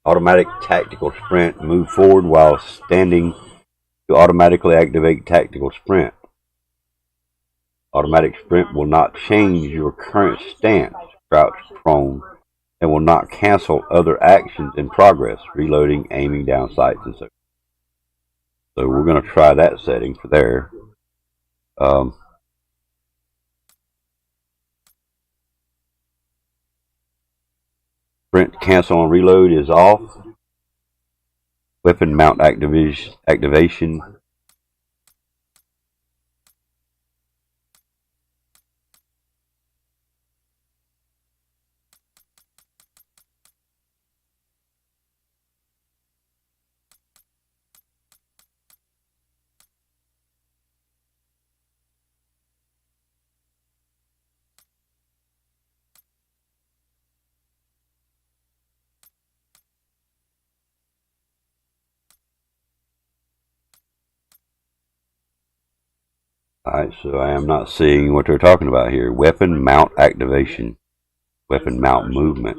Automatic tactical sprint. Move forward while standing to automatically activate tactical sprint. Automatic sprint will not change your current stance, crouch prone, and will not cancel other actions in progress, reloading, aiming down sights, and so forth. So we're going to try that setting for there. Sprint cancel and reload is off. Weapon mount activation. Alright, so I am not seeing what they're talking about here. Weapon mount activation. Weapon mount movement.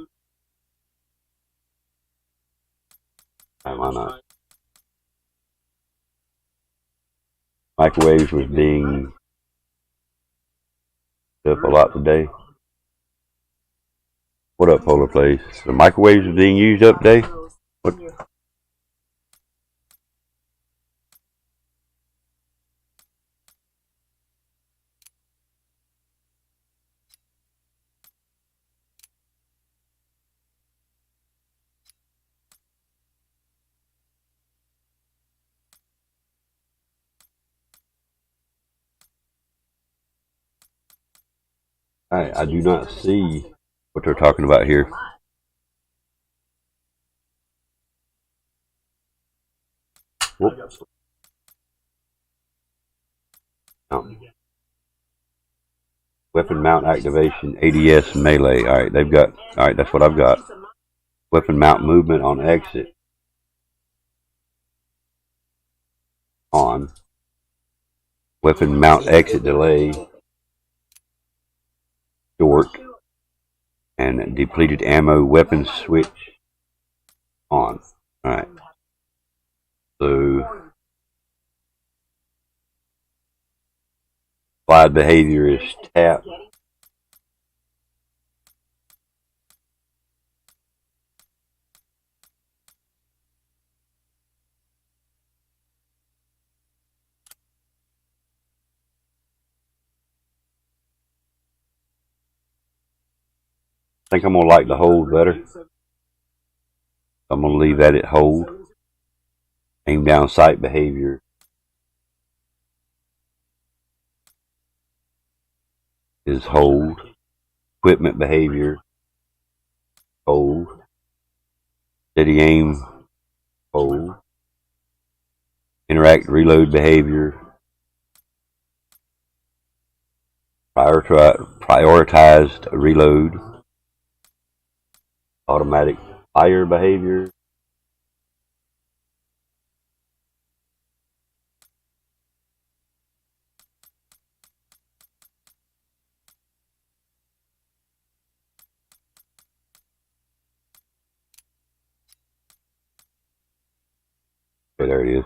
Am I not? Microwaves was being up a lot today. What up, Polar Place? The microwaves are being used up today? What? I do not see what they're talking about here. Whoops. Oh. Weapon mount activation, ADS melee. Alright, they've got, alright, that's what I've got. Weapon mount movement on exit on. Weapon mount exit delay short. And depleted ammo weapon switch on. Alright. So slide behavior is tap. I think I'm gonna like the hold better. I'm gonna leave that at hold. Aim down sight behavior is hold. Equipment behavior, hold. Steady aim, hold. Interact reload behavior. Prioritized reload. Automatic fire behavior. Okay, there it is.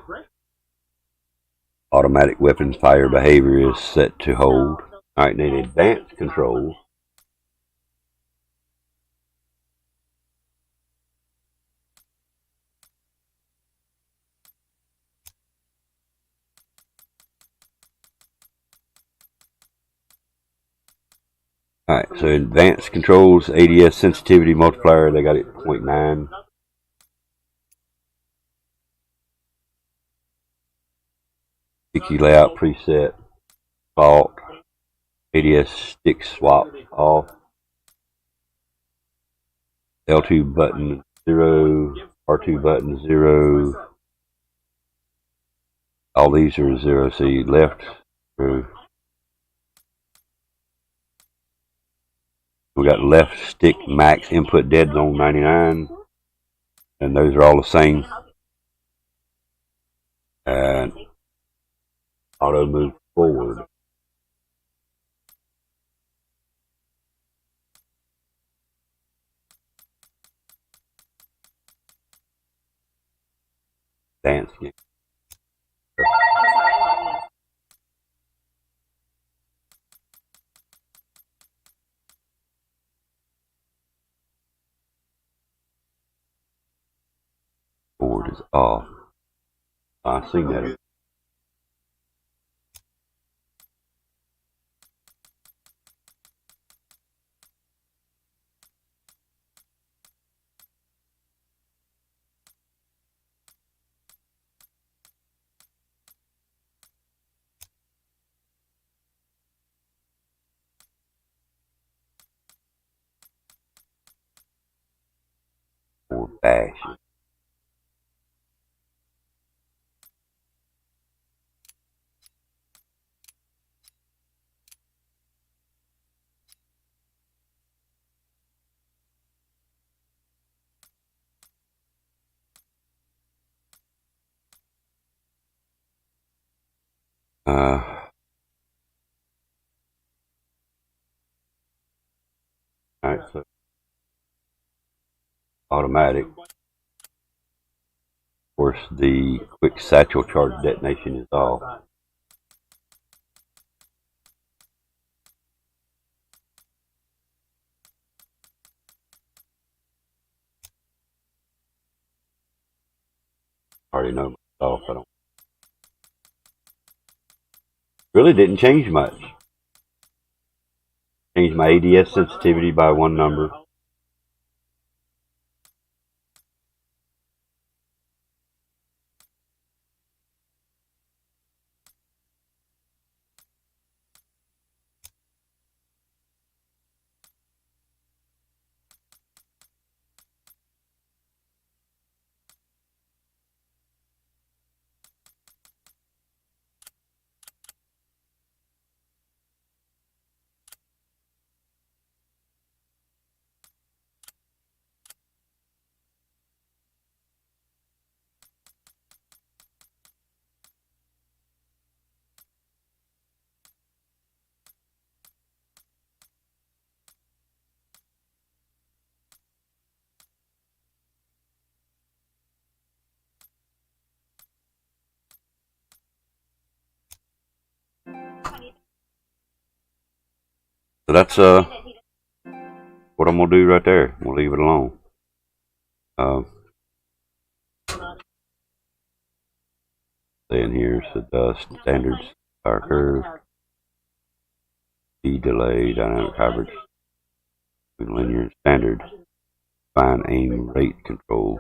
Automatic weapons fire behavior is set to hold. Alright, then advanced controls. Alright, so advanced controls, ADS sensitivity multiplier, they got it 0.9. Sticky layout preset, default, ADS stick swap off, L2 button 0, R2 button 0, all these are 0, see left, through. We got left stick max input dead zone 99, and those are all the same. And auto move forward. Dance game. Forward is off. I seen that. Or bash. Alright, so automatic. Of course, the quick satchel charge detonation is off. Already know myself. I don't really didn't change much. Changed my ADS sensitivity by 1 number. So that's what I'm gonna do right there. We'll leave it alone. Saying here is the standards power curve, speed delay, dynamic coverage, linear standard, fine aim rate control.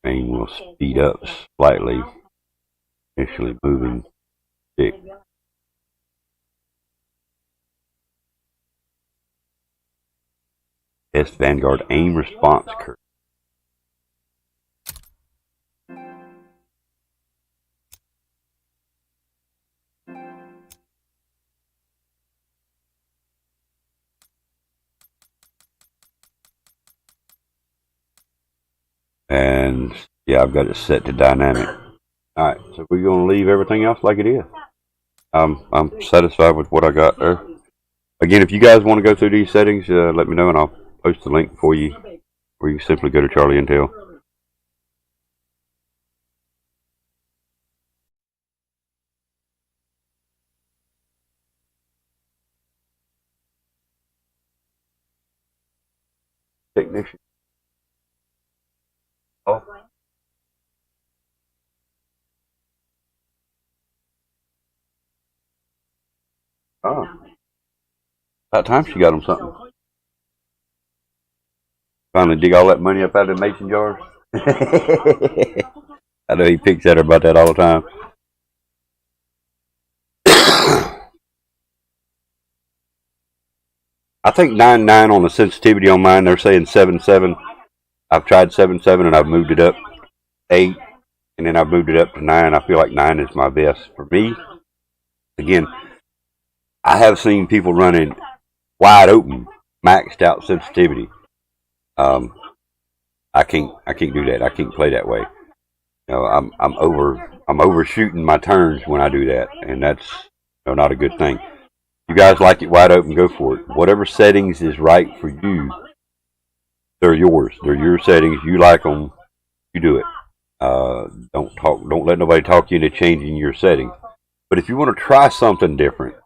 Aim will speed up slightly, initially moving stick. Test Vanguard aim response curve. And yeah, I've got it set to dynamic. Alright, so we're going to leave everything else like it is. I'm satisfied with what I got there. Again, if you guys want to go through these settings, let me know and I'll post the link for you, or you simply go to Charlie Intel. Technician. Oh. Oh. About time she got him something. Finally dig all that money up out of the mason jars. I know he picks at her about that all the time. I think 9.9 on the sensitivity on mine. They're saying 7.7. I've tried 7.7 and I've moved it up 8, and then I've moved it up to 9. I feel like 9 is my best for me. Again, I have seen people running wide open, maxed out sensitivity. I can't do that. I can't play that way. You know, I'm overshooting my turns when I do that, and that's not a good thing. You guys like it wide open, go for it. Whatever settings is right for you, they're yours. They're your settings. You like them, you do it. Don't let nobody talk you into changing your settings. But if you want to try something different,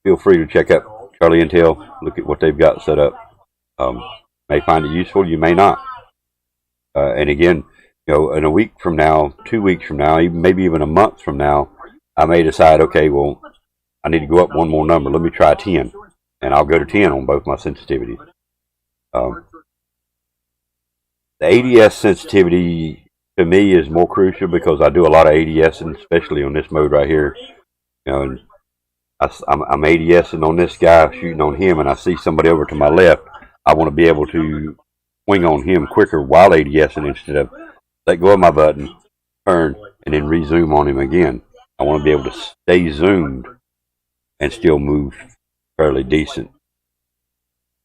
feel free to check out Charlie Intel. Look at what they've got set up. May find it useful, you may not. And again, in a week from now, 2 weeks from now, maybe even a month from now, I may decide, okay, well, I need to go up one more number. Let me try 10, and I'll go to 10 on both my sensitivities. The ADS sensitivity to me is more crucial because I do a lot of ADSing, especially on this mode right here. And I'm ADSing on this guy, shooting on him, and I see somebody over to my left. I want to be able to swing on him quicker while ADSing instead of let go of my button, turn, and then rezoom on him again. I want to be able to stay zoomed and still move fairly decent.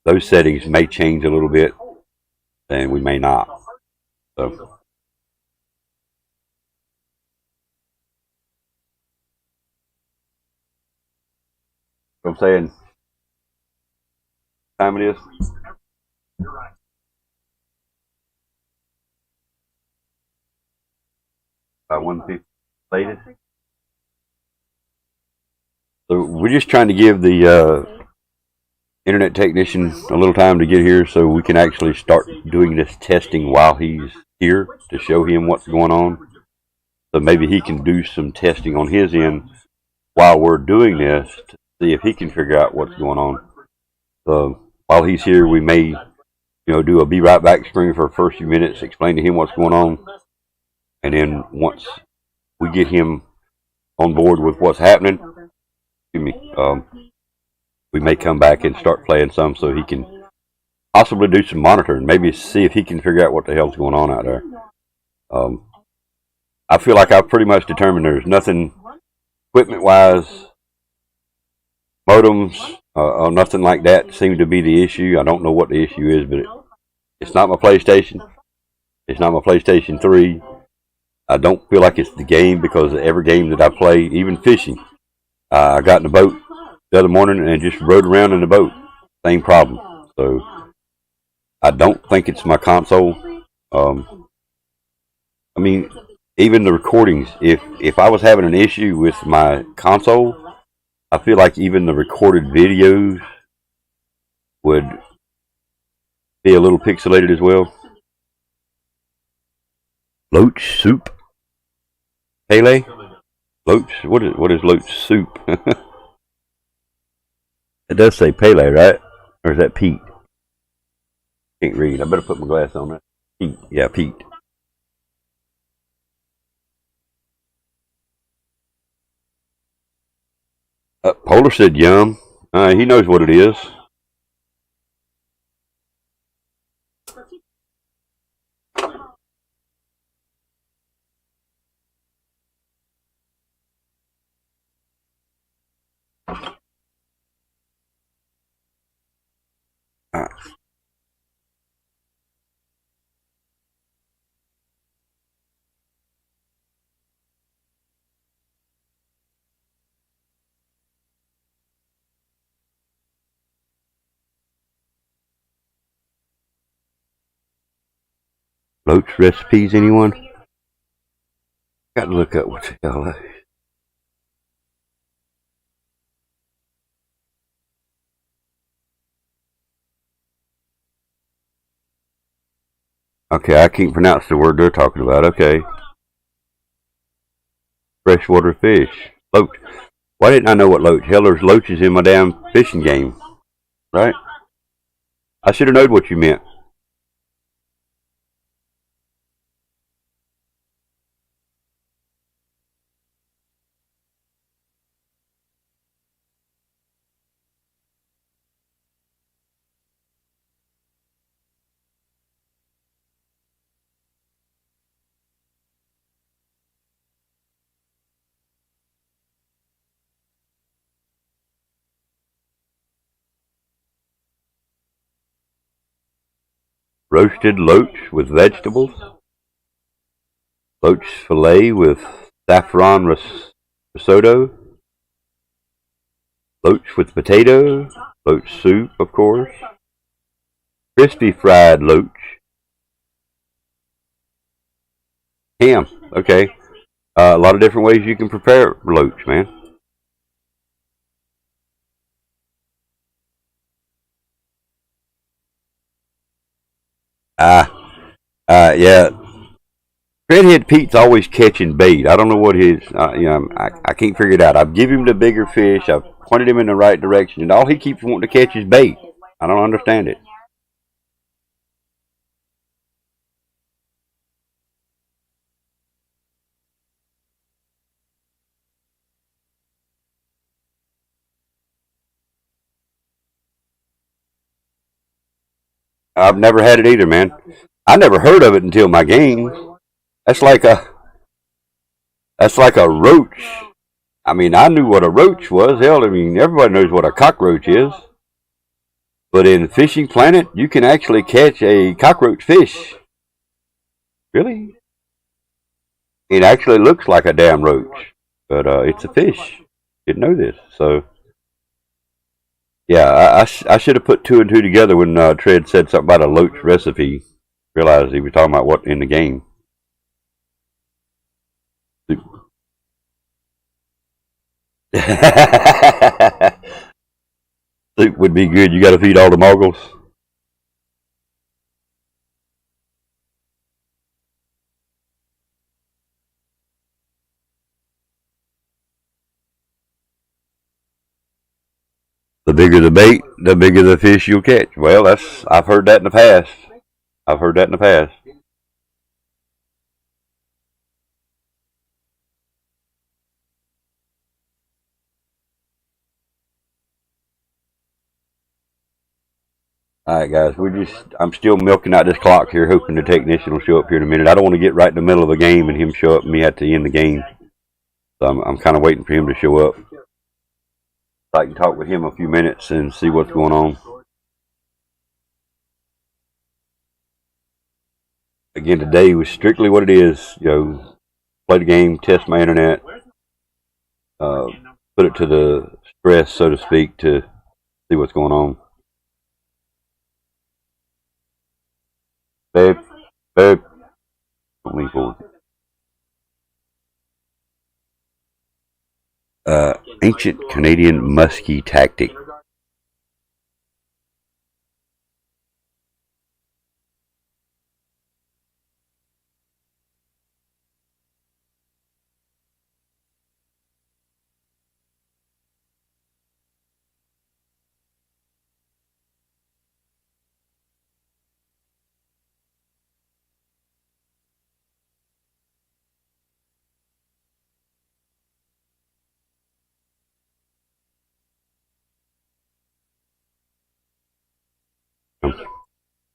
Those settings may change a little bit, and we may not. So, I'm saying, time it is. You're right. About 1:50 latest. So we're just trying to give the internet technician a little time to get here so we can actually start doing this testing while he's here to show him what's going on. So maybe he can do some testing on his end while we're doing this to see if he can figure out what's going on. So while he's here, we may do a be right back screen for the first few minutes, explain to him what's going on, and then once we get him on board with what's happening, we may come back and start playing some so he can possibly do some monitoring, maybe see if he can figure out what the hell's going on out there. I feel like I've pretty much determined there's nothing equipment-wise, modems, or nothing like that seem to be the issue. I don't know what the issue is, but it's not my PlayStation. It's not my PlayStation 3. I don't feel like it's the game because every game that I play, even fishing, I got in the boat the other morning and just rode around in the boat. Same problem. So I don't think it's my console. I mean, even the recordings, if I was having an issue with my console, I feel like even the recorded videos would be a little pixelated as well. Loach soup? Pele? Loach? What is Loach soup? It does say Pele, right? Or is that Pete? Can't read. I better put my glass on that. Pete. Yeah, Pete. Polar said yum. He knows what it is. Loach recipes, anyone? Got to look up what the hell that is. Okay, I can't pronounce the word they're talking about. Okay. Freshwater fish. Loach. Why didn't I know what loach? Hell, there's loaches in my damn fishing game. Right? I should have known what you meant. Roasted loach with vegetables. Loach fillet with saffron risotto. Loach with potato. Loach soup, of course. Crispy fried loach. Ham. Okay. A lot of different ways you can prepare loach, man. Yeah. Redhead Pete's always catching bait. I don't know what his, I can't figure it out. I've given him the bigger fish. I've pointed him in the right direction, and all he keeps wanting to catch is bait. I don't understand it. I've never had it either, man. I never heard of it until my game. That's like a roach. I mean, I knew what a roach was. Hell, I mean, everybody knows what a cockroach is. But in Fishing Planet, you can actually catch a cockroach fish. Really? It actually looks like a damn roach, but it's a fish. Didn't know this, so yeah, I should have put two and two together when Tread said something about a loach recipe. Realized he was talking about what in the game. Soup would be good. You got to feed all the moguls. The bigger the bait, the bigger the fish you'll catch. Well, I've heard that in the past. Alright guys, I'm still milking out this clock here, hoping the technician will show up here in a minute. I don't want to get right in the middle of a game and him show up and me have to end the game. So I'm kind of waiting for him to show up. So I can talk with him a few minutes and see what's going on. Again, today was strictly what it is. Play the game, test my internet, put it to the stress, so to speak, to see what's going on. Babe, don't lean forward. Ancient Canadian muskie tactic.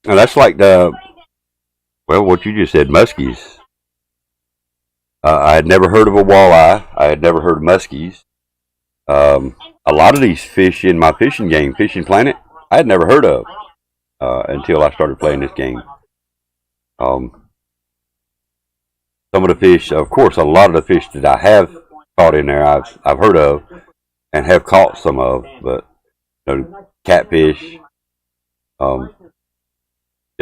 Now that's like what you just said, muskies. I had never heard of a walleye. I had never heard of muskies. A lot of these fish in my fishing game, Fishing Planet, I had never heard of until I started playing this game. Some of the fish, of course, a lot of the fish that I have caught in there, I've heard of and have caught some of, but catfish,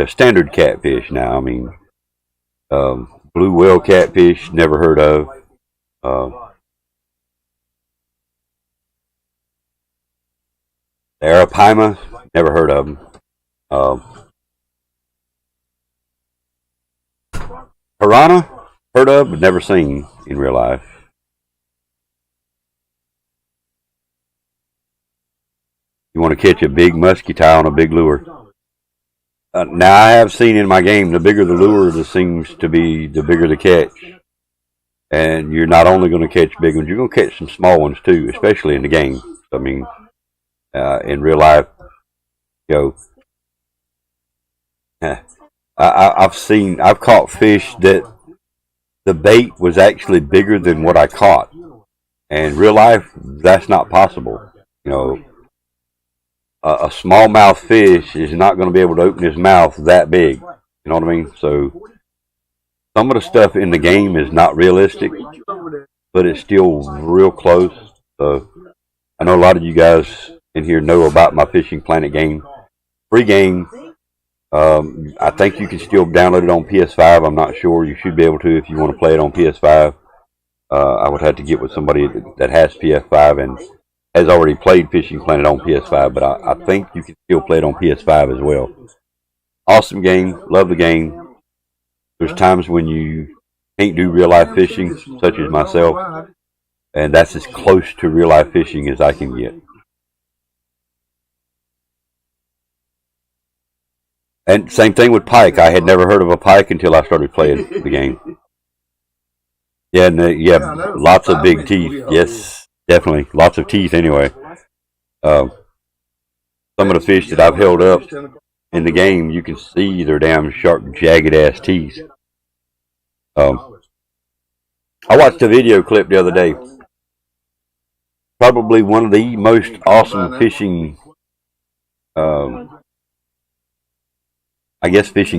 standard catfish. Now, I mean, blue whale catfish, never heard of. Arapaima, never heard of them. Piranha, heard of, but never seen in real life. You want to catch a big musky tie on a big lure. Now, I have seen in my game, the bigger the lure, the seems to be the bigger the catch. And you're not only going to catch big ones, you're going to catch some small ones too, especially in the game. I mean, in real life, I've caught fish that the bait was actually bigger than what I caught. And in real life, that's not possible. A smallmouth fish is not going to be able to open his mouth that big. You know what I mean? So some of the stuff in the game is not realistic, but it's still real close. So I know a lot of you guys in here know about my Fishing Planet game. Free game. I think you can still download it on PS5. I'm not sure. You should be able to if you want to play it on PS5. I would have to get with somebody that has PS5 and has already played Fishing Planet on PS5, but I think you can still play it on PS5 as well. Awesome game. Love the game. There's times when you can't do real-life fishing, such as myself, and that's as close to real-life fishing as I can get. And same thing with pike. I had never heard of a pike until I started playing the game. Yeah, lots of big teeth. Yes. Definitely. Lots of teeth anyway. Some of the fish that I've held up in the game, you can see their damn sharp, jagged-ass teeth. I watched a video clip the other day. Probably one of the most awesome fishing, fishing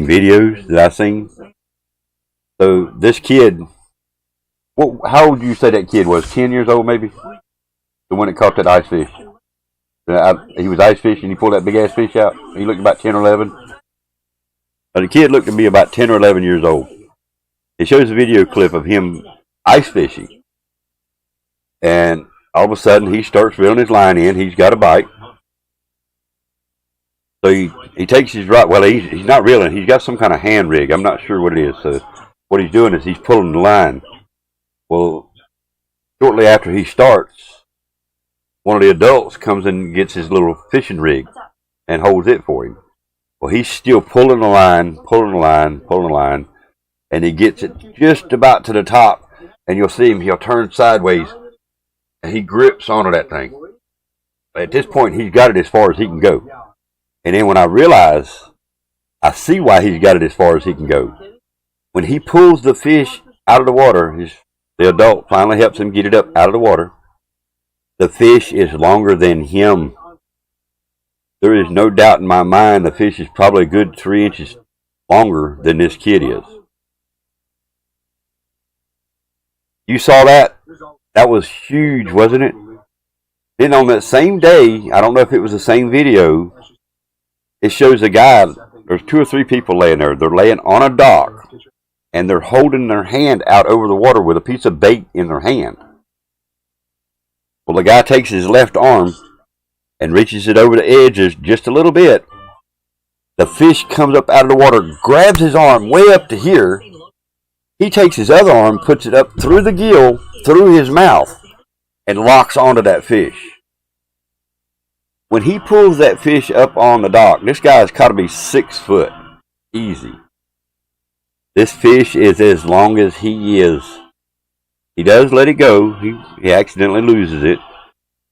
videos that I've seen. So this kid, how old do you say that kid was? 10 years old, maybe? The one that caught that ice fish. He was ice fishing. He pulled that big ass fish out. He looked about 10 or 11. The kid looked to be about 10 or 11 years old. It shows a video clip of him ice fishing. And all of a sudden, he starts reeling his line in. He's got a bite. So he takes his rod. Well, he's not reeling. He's got some kind of hand rig. I'm not sure what it is. So what he's doing is he's pulling the line. Well, shortly after he starts, one of the adults comes in and gets his little fishing rig and holds it for him. Well, he's still pulling the line, and he gets it just about to the top, and you'll see him, he'll turn sideways, and he grips onto that thing. At this point, he's got it as far as he can go. And then when I realize, I see why he's got it as far as he can go. When he pulls the fish out of the water, the adult finally helps him get it up out of the water. The fish is longer than him. There is no doubt in my mind the fish is probably a good 3 inches longer than this kid is. You saw that? That was huge, wasn't it? Then on that same day, I don't know if it was the same video, it shows a guy, there's 2 or 3 people laying there. They're laying on a dock, and they're holding their hand out over the water with a piece of bait in their hand. Well, the guy takes his left arm and reaches it over the edges just a little bit. The fish comes up out of the water, grabs his arm way up to here. He takes his other arm, puts it up through the gill, through his mouth, and locks onto that fish. When he pulls that fish up on the dock, this guy's got to be 6 foot. Easy. This fish is as long as he is. He does let it go. He accidentally loses it.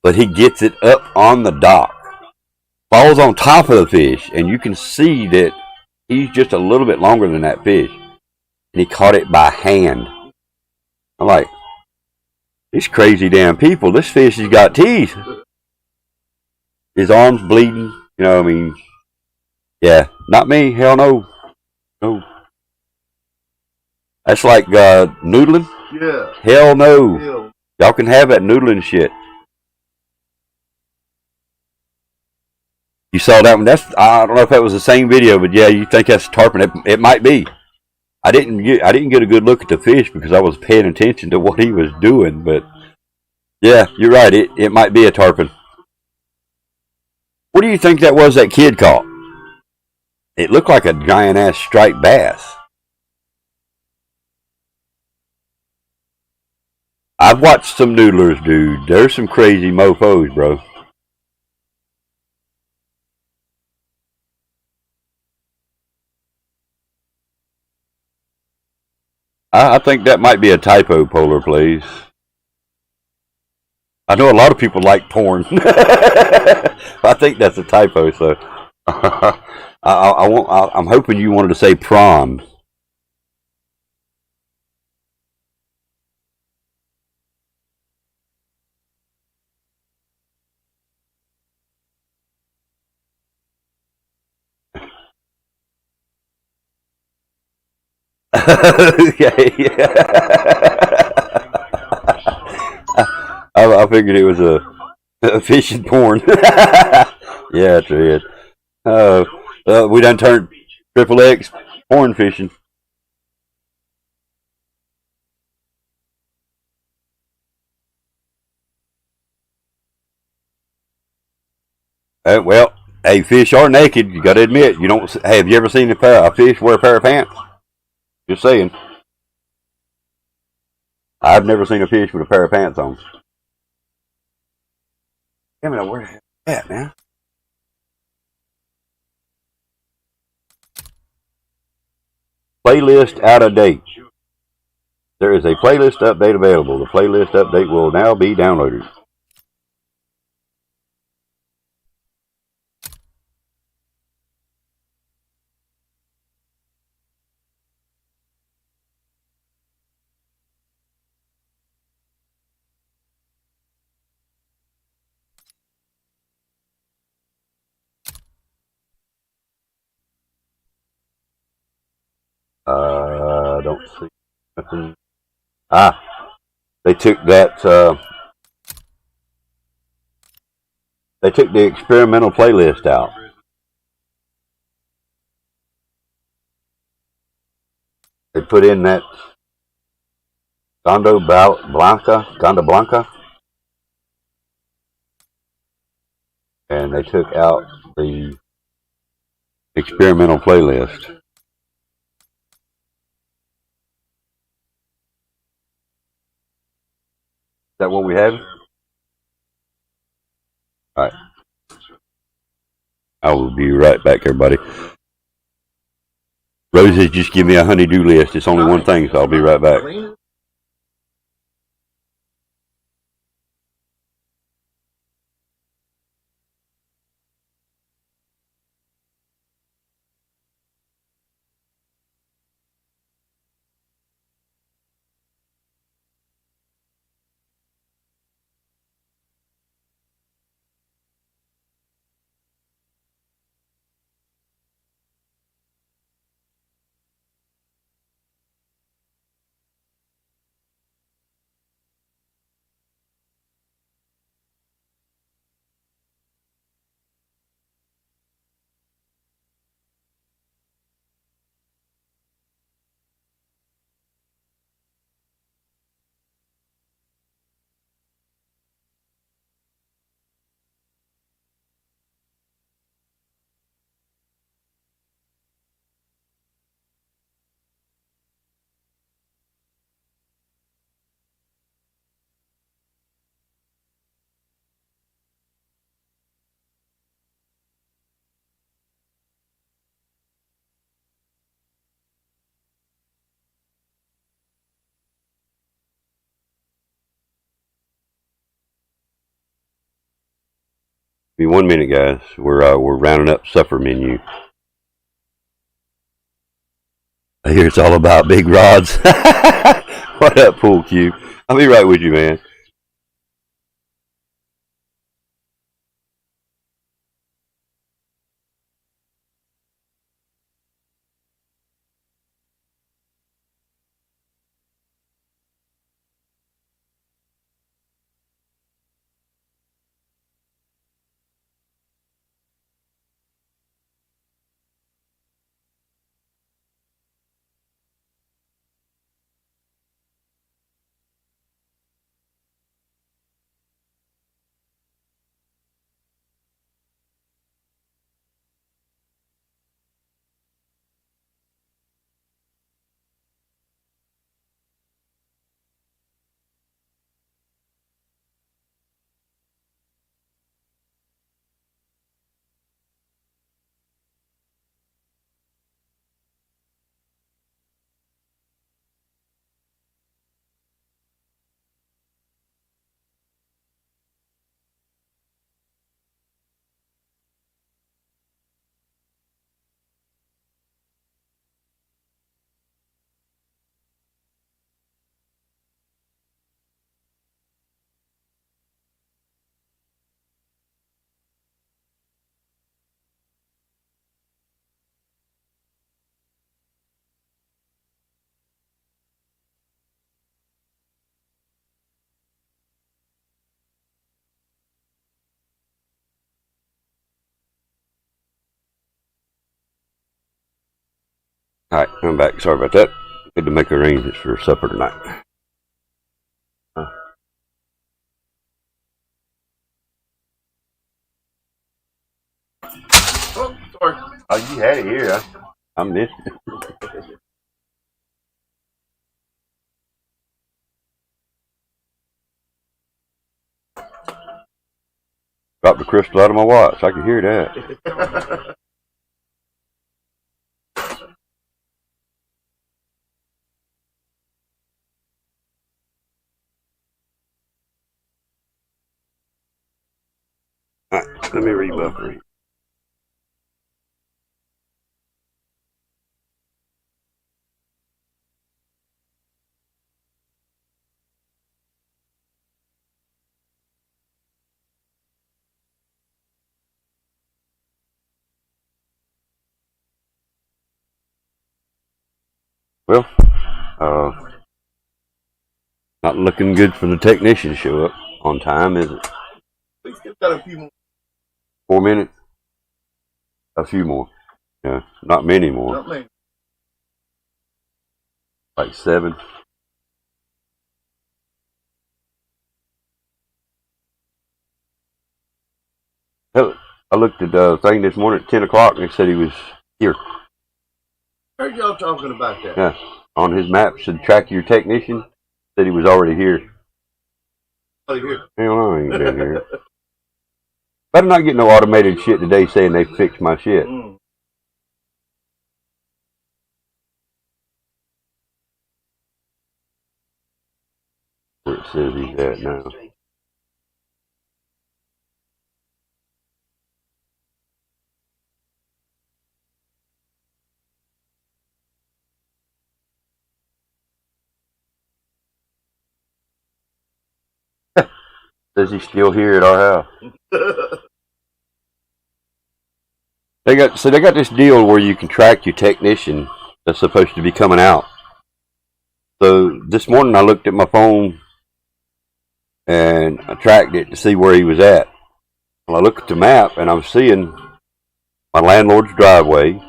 But he gets it up on the dock. Falls on top of the fish. And you can see that he's just a little bit longer than that fish. And he caught it by hand. I'm like, these crazy damn people. This fish has got teeth. His arm's bleeding. You know, I mean, yeah, not me. Hell no. No. That's like noodling. Yeah. Hell no. Yeah. Y'all can have that noodling shit. You saw that one? I don't know if that was the same video, but yeah, you think that's tarpon? It might be. I didn't get a good look at the fish because I was paying attention to what he was doing, but yeah, you're right. It might be a tarpon. What do you think that was that kid caught? It looked like a giant ass striped bass. I've watched some noodlers, dude. There's some crazy mofos, bro. I think that might be a typo, Polar Plays. I know a lot of people like porn. I think that's a typo, so I'm hoping you wanted to say prawn. Okay. I figured it was a fishing porn. Yeah, that's it. We done turned XXX porn fishing. Well, hey, fish are naked. You got to admit, you don't. Hey, have you ever seen a fish wear a pair of pants? Just saying. I've never seen a fish with a pair of pants on. Damn it, where the hell is that, man? Playlist out of date. There is a playlist update available. The playlist update will now be downloaded. Don't see nothing. They took that. They took the experimental playlist out. They put in that Ganda Blanca, and they took out the experimental playlist. Is that what we have? All right. I will be right back, everybody. Roses, just give me a honey-do list. It's only one thing, so I'll be right back. Give me 1 minute, guys. We're rounding up supper menu. I hear it's all about big rods. What up, Pool Cube? I'll be right with you, man. Alright, I'm back. Sorry about that. Had to make arrangements for supper tonight. Oh, sorry. Oh, you had it here. I missed it. Dropped the crystal out of my watch. I could hear that. Alright, let me rebuffer. Well, not looking good for the technician to show up on time, is it? We still got a few more. 4 minutes? A few more. Yeah, not many more. Not many. Like 7. Hell, I looked at the thing this morning at 10 o'clock and it said he was here. Heard y'all talking about that. Yeah, on his map said track your technician. Said he was already here. Oh, here. Hell no, I ain't been here. Better not get no automated shit today saying they fixed my shit. Where it says he's at now. Says he's still here at our house. They got this deal where you can track your technician that's supposed to be coming out. So this morning I looked at my phone and I tracked it to see where he was at. Well, I looked at the map and I'm seeing my landlord's driveway,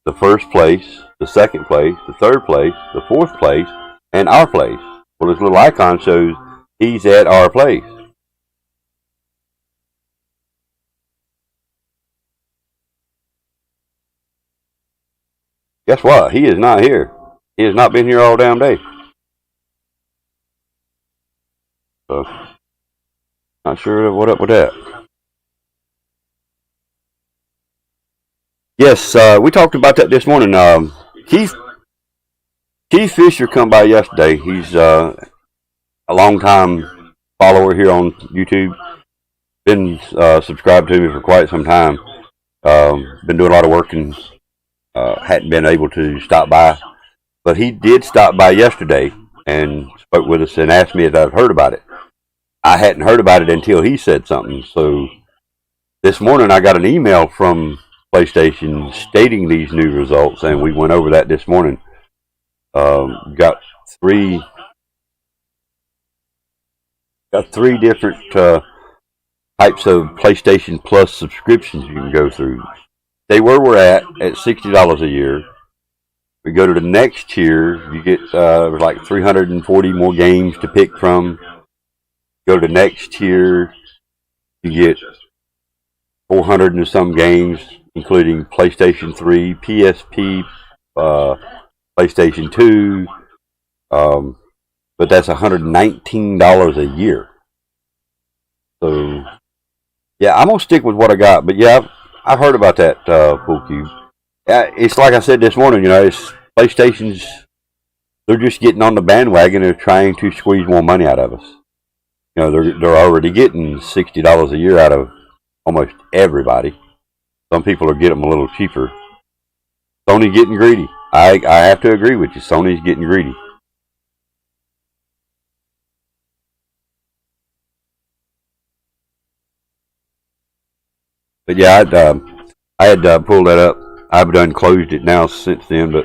the first place, the second place, the third place, the fourth place, and our place. Well, this little icon shows he's at our place. Guess what? He is not here. He has not been here all damn day. So, not sure what up with that. Yes, we talked about that this morning. Keith Fisher come by yesterday. He's a long-time follower here on YouTube. been subscribed to me for quite some time. Been doing a lot of work and hadn't been able to stop by. But he did stop by yesterday and spoke with us and asked me if I've heard about it. I hadn't heard about it until he said something. So this morning I got an email from PlayStation stating these new results, and we went over that this morning. Got three different types of PlayStation Plus subscriptions you can go through. Stay where we're at $60 a year. We go to the next tier, you get like 340 more games to pick from. Go to the next tier, you get 400 and some games, including PlayStation 3, PSP, PlayStation 2, but that's $119 a year. So, yeah, I'm going to stick with what I got. But, yeah, I've heard about that, Pool Cube. It's like I said this morning, you know, it's PlayStation's, they're just getting on the bandwagon and trying to squeeze more money out of us. You know, they're already getting $60 a year out of almost everybody. Some people are getting them a little cheaper. Sony's getting greedy. I have to agree with you. Sony's getting greedy. But yeah, I had pulled that up. I've done closed it now since then, but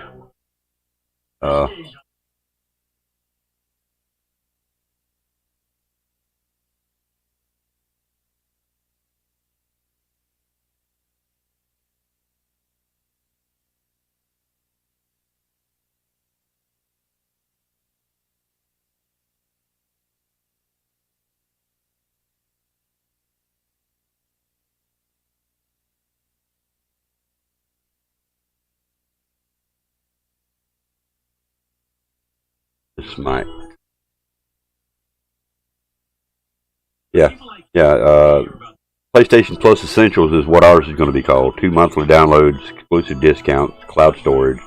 this might. Yeah. PlayStation Plus Essentials is what ours is going to be called. 2 monthly downloads, exclusive discounts, cloud storage,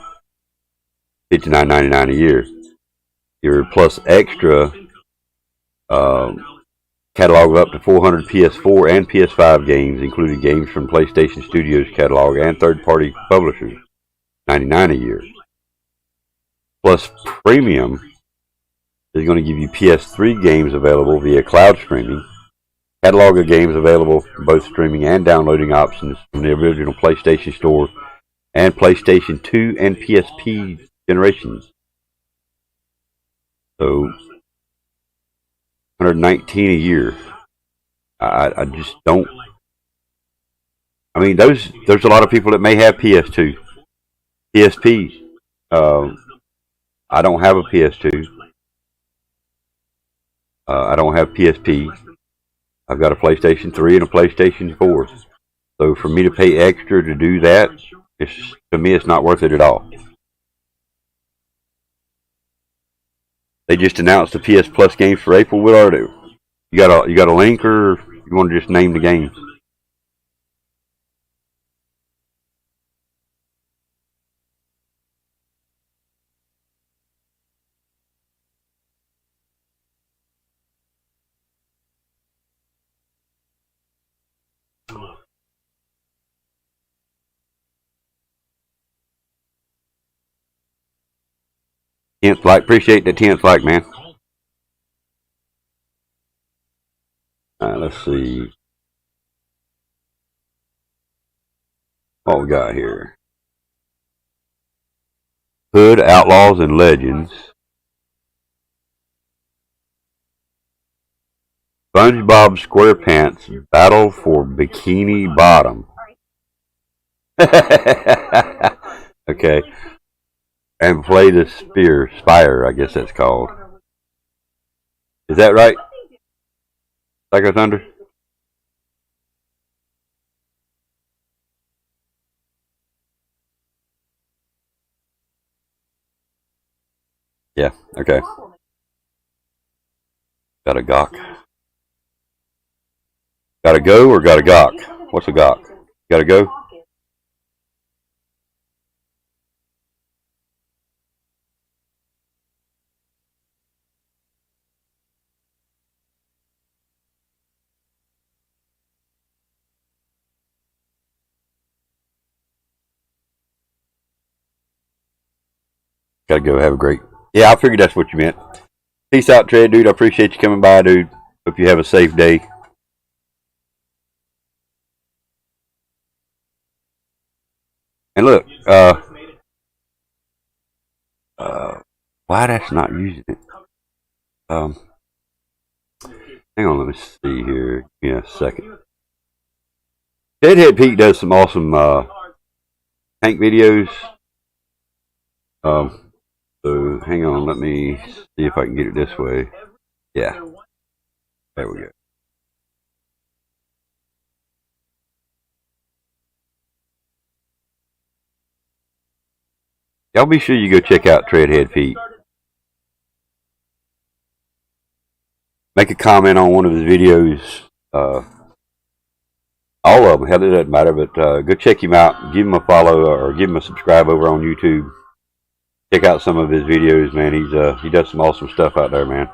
$59.99 a year. Your Plus Extra catalog of up to 400 PS4 and PS5 games, including games from PlayStation Studios catalog and third-party publishers, $99 a year. Plus Premium is going to give you PS3 games available via cloud streaming, catalog of games available for both streaming and downloading options from the original PlayStation Store and PlayStation 2 and PSP generations. So, $119 a year. I just don't. I mean, there's a lot of people that may have PS2, PSP. I don't have a PS2. I don't have PSP. I've got a PlayStation 3 and a PlayStation 4. So for me to pay extra to do that, to me, it's not worth it at all. They just announced the PS Plus games for April. What are they? You got a link, or you want to just name the games? Tenth like, appreciate the 10th like, man. Let's see what we got here. Hood, Outlaws, and Legends. SpongeBob SquarePants Battle for Bikini Bottom. Okay. And Play the Spire, I guess that's called. Is that right? Psycho Thunder? Yeah, okay. Got a gawk. Gotta go or got a gawk? What's a gawk? Gotta go? Gotta go. Have a great. Yeah, I figured that's what you meant. Peace out, Tread, dude. I appreciate you coming by, dude. Hope you have a safe day. And look, why that's not using it? Hang on, let me see here. Give me a second. Deadhead Pete does some awesome tank videos. So hang on, let me see if I can get it this way. Yeah, there we go. Y'all be sure you go check out Treadhead Pete. Make a comment on one of his videos. All of them. Hell, it doesn't matter. But go check him out. Give him a follow or give him a subscribe over on YouTube. Check out some of his videos, man. He does some awesome stuff out there, man.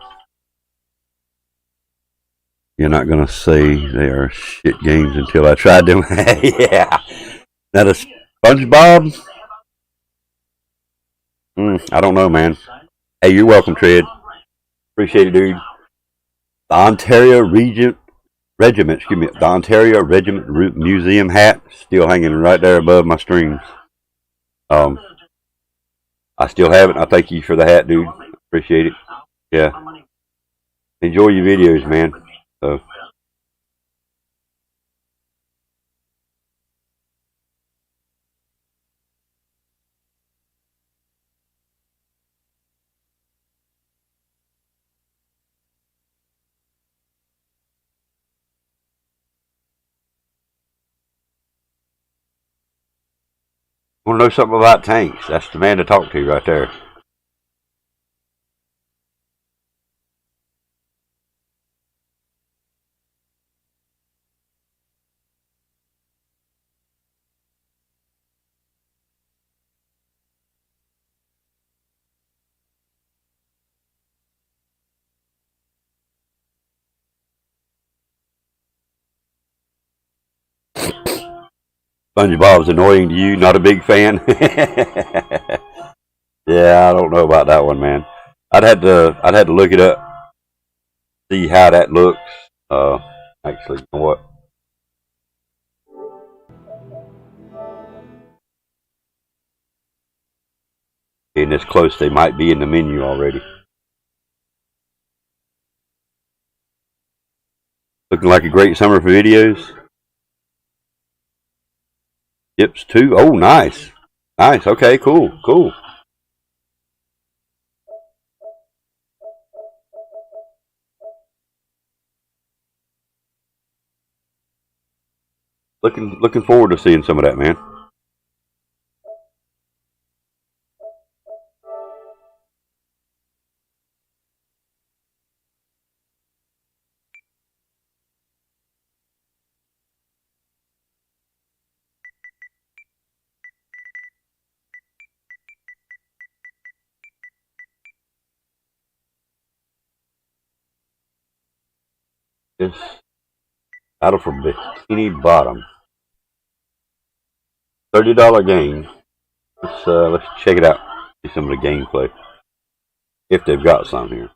You're not gonna say they are shit games until I tried them. Yeah. Now the SpongeBob. I don't know, man. Hey, you're welcome, Tread. Appreciate it, dude. The Ontario Regiment, excuse me, the Ontario Regiment Museum hat still hanging right there above my strings. I still have it. I thank you for the hat, dude. Appreciate it. Yeah. Enjoy your videos, man. So. Want to know something about tanks? That's the man to talk to right there. SpongeBob's annoying to you, not a big fan. Yeah, I don't know about that one, man. I'd had to look it up, see how that looks. Actually, you know what? Getting this close, they might be in the menu already. Looking like a great summer for videos. Yips 2. Oh, nice. Nice. Okay, cool. Cool. Looking forward to seeing some of that, man. This battle for Bikini Bottom. $30 game. Let's check it out. See some of the gameplay. If they've got some here.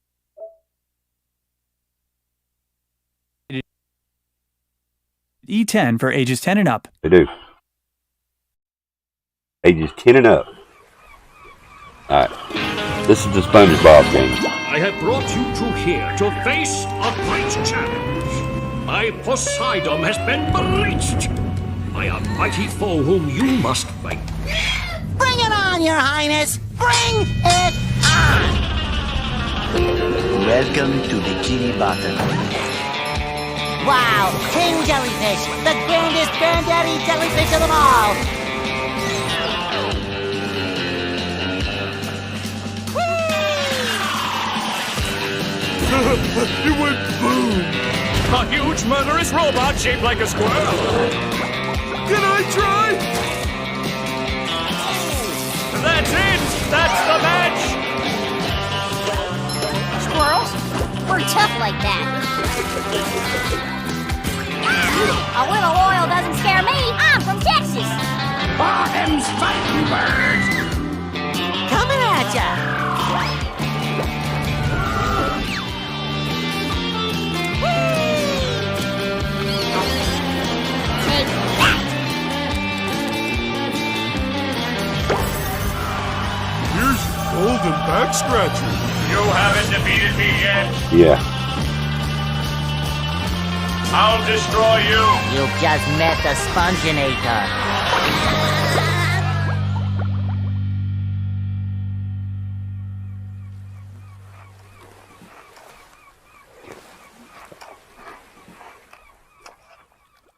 E10 for ages 10 and up. They do. Ages 10 and up. Alright. This is the SpongeBob game. I have brought you two here to face a great challenge. My Poseidon has been breached by a mighty foe whom you must fight. Bring it on, Your Highness! Bring it on! Welcome to Bikini Bottom. Wow, King Jellyfish, the grandest granddaddy jellyfish of them all! You went boom! A huge murderous robot shaped like a squirrel. Can I try? That's it! That's the match! Squirrels? We're tough like that. A little oil doesn't scare me. I'm from Texas. Bottom's fighting birds! Coming at ya! back scratcher. You haven't defeated me yet. Yeah. I'll destroy you. You've just met the Sponginator.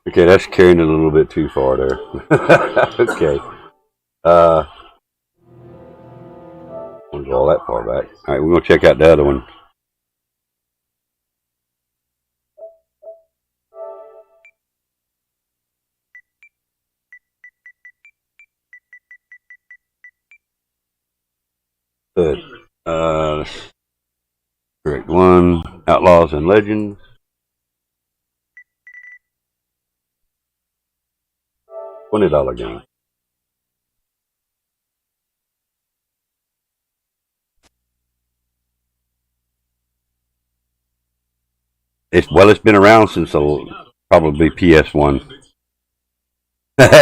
Okay, that's carrying it a little bit too far there. Okay. Won't go all that far back. All right, we're gonna check out the other one. Good. Correct one. Outlaws and Legends. $20 game. It's been around since probably PS1.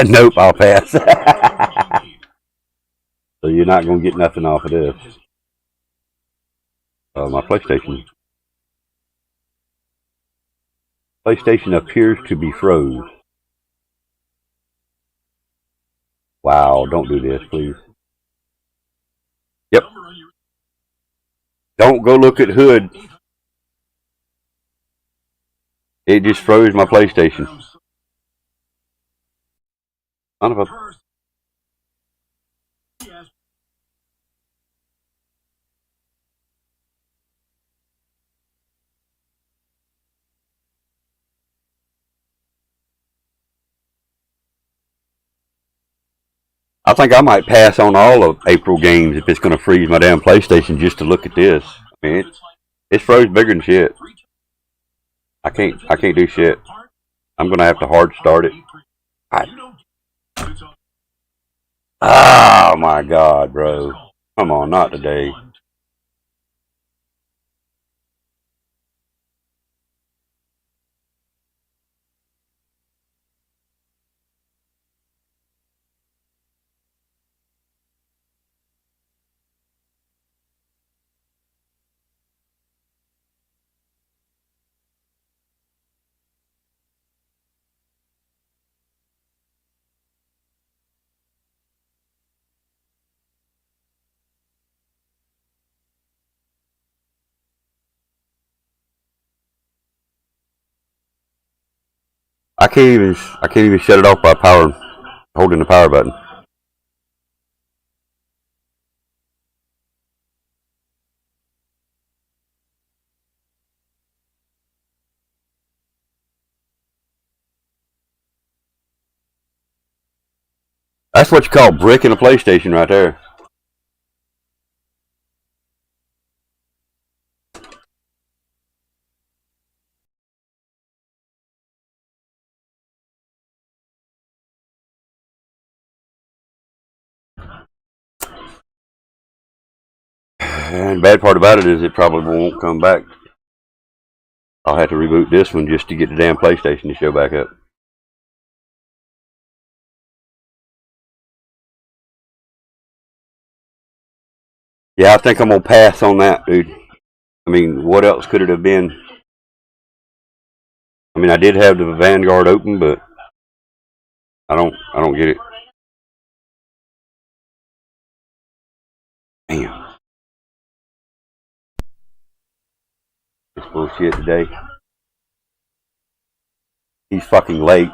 Nope, I'll pass. So you're not gonna get nothing off of this. My PlayStation appears to be froze. Wow, don't do this, please. Yep. Don't go look at HUD. It just froze my PlayStation. Son of a... I think I might pass on all of April games if it's going to freeze my damn PlayStation just to look at this. I mean, it's froze bigger than shit. I can't do shit. I'm going to have to hard start it. Oh my God, bro. Come on, not today. I can't even shut it off by holding the power button. That's what you call bricking a PlayStation right there. And the bad part about it is it probably won't come back. I'll have to reboot this one just to get the damn PlayStation to show back up. Yeah, I think I'm gonna pass on that, dude. I mean, what else could it have been? I mean, I did have the Vanguard open, but I don't get it. Damn. This bullshit today. He's fucking late.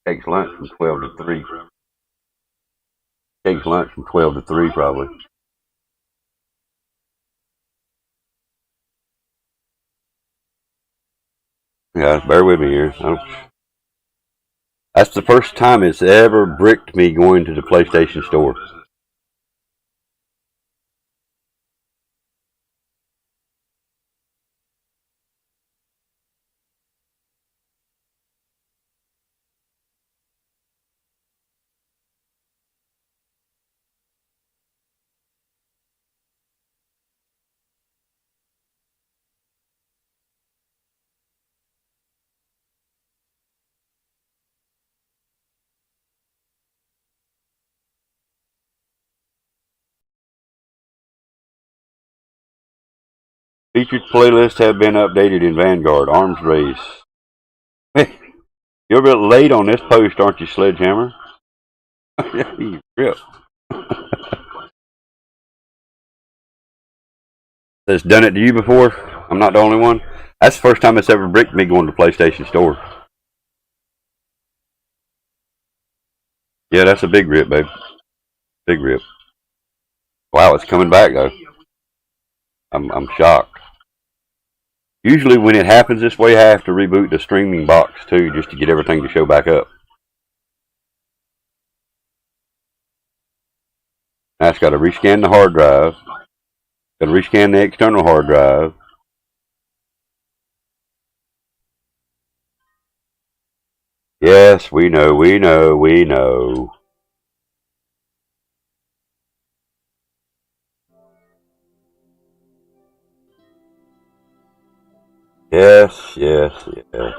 Takes lunch from 12 to 3. Takes lunch from 12 to 3 probably. Yeah, bear with me here. That's the first time it's ever bricked me going to the PlayStation store. Featured playlists have been updated in Vanguard. Arms race. You're a bit late on this post, aren't you, Sledgehammer? You rip. That's done it to you before? I'm not the only one. That's the first time it's ever bricked me going to the PlayStation Store. Yeah, that's a big rip, babe. Big rip. Wow, it's coming back though. I'm shocked. Usually when it happens this way, I have to reboot the streaming box too, just to get everything to show back up. Now it's got to rescan the hard drive. Got to rescan the external hard drive. Yes, we know, we know, we know. Yes, yes, yes.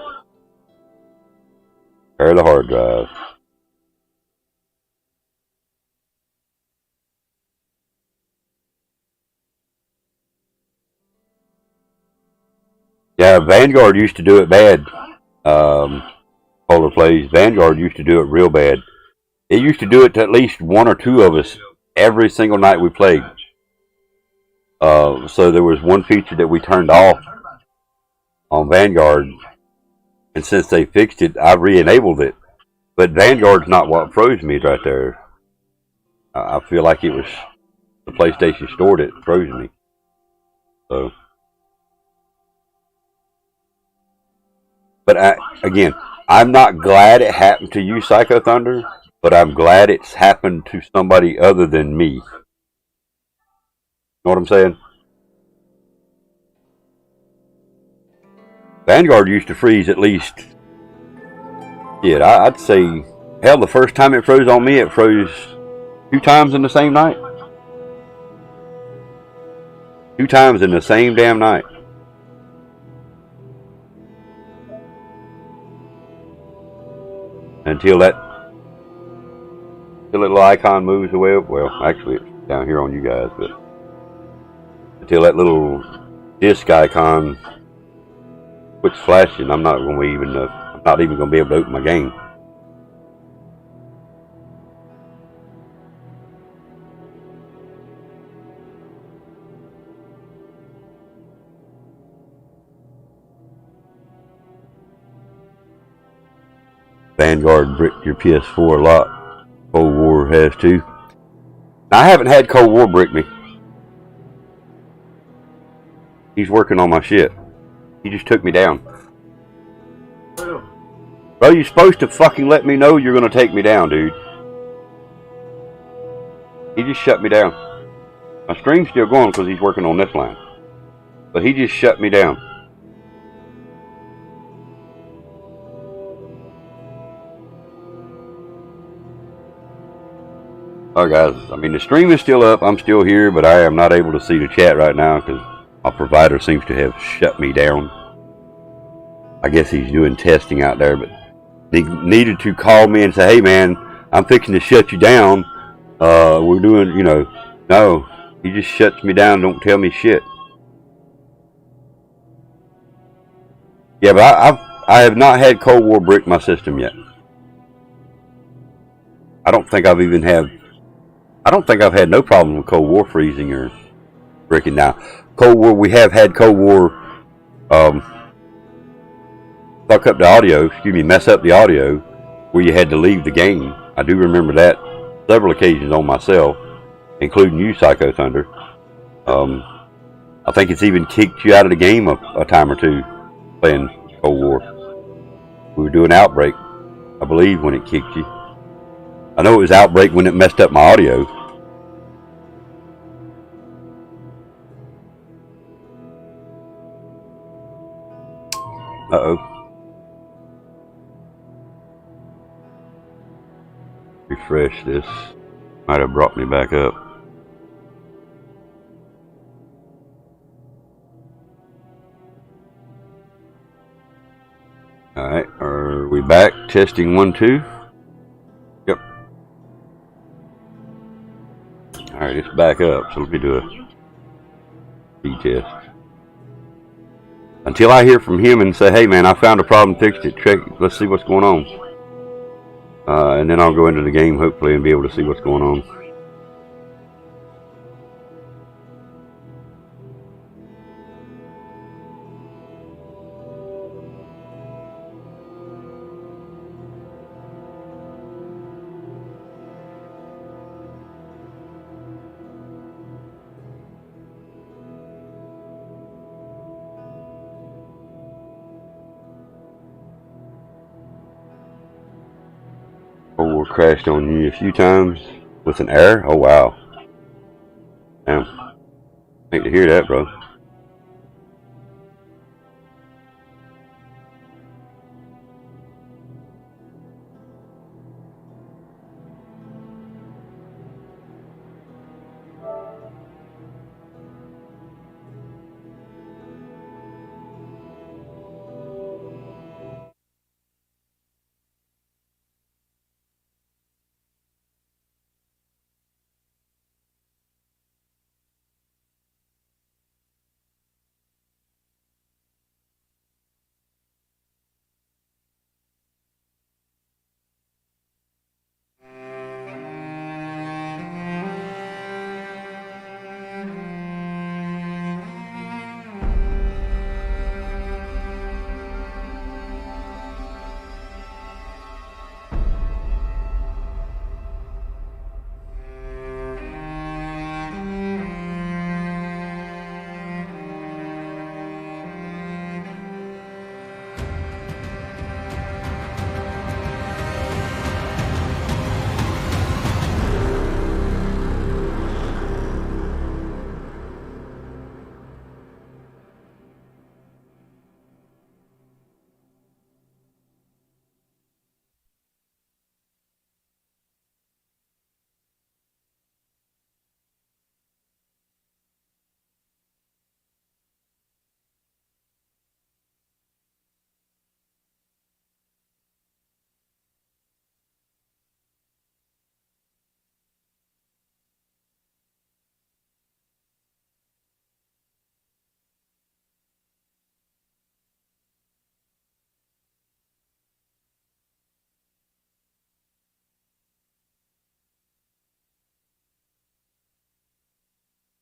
Repair the hard drive. Yeah, Vanguard used to do it bad. Polar Plays. Vanguard used to do it real bad. It used to do it to at least one or two of us every single night we played. So there was one feature that we turned off on Vanguard, and since they fixed it, I re-enabled it. But Vanguard's not what froze me right there. I feel like it was the PlayStation Store that froze me. So, but again, I'm not glad it happened to you, Psycho Thunder, but I'm glad it's happened to somebody other than me. You know what I'm saying? Vanguard used to freeze at least, yeah, I'd say, hell, the first time it froze on me, it froze 2 times in the same night. 2 times in the same damn night. Until that little icon moves away. Well, actually, it's down here on you guys, but until that little disc icon quits flashing, I'm not going to even going to be able to open my game. Vanguard bricked your PS4 a lot. Cold War has too. Now, I haven't had Cold War brick me. He's working on my shit. He just took me down. Bro, you're supposed to fucking let me know you're going to take me down, dude. He just shut me down. My stream's still going because he's working on this line. But he just shut me down. Alright guys, I mean the stream is still up, I'm still here, but I am not able to see the chat right now because my provider seems to have shut me down. I guess he's doing testing out there, but he needed to call me and say, hey man, I'm fixing to shut you down. We're doing, you know, no, he just shuts me down, don't tell me shit. Yeah, but I have not had Cold War brick my system yet. I don't think I've had no problem with Cold War freezing or bricking. Now, Cold War, we have had Cold War fuck up the audio, mess up the audio, where you had to leave the game. I do remember that several occasions on myself, including you, Psycho Thunder. I think it's even kicked you out of the game a time or two playing Cold War. We were doing Outbreak, I believe, when it kicked you. I know it was Outbreak when it messed up my audio. Uh-oh. Refresh this. Might have brought me back up. Alright, are we back? Testing 1, 2. Yep. Alright, it's back up, so let me do a speed test. until I hear from him and say, hey man, I found a problem, fixed it, check, let's see what's going on. And then I'll go into the game hopefully and be able to see what's going on. Crashed on you a few times with an error. Oh wow. Damn. Hate to hear that, bro.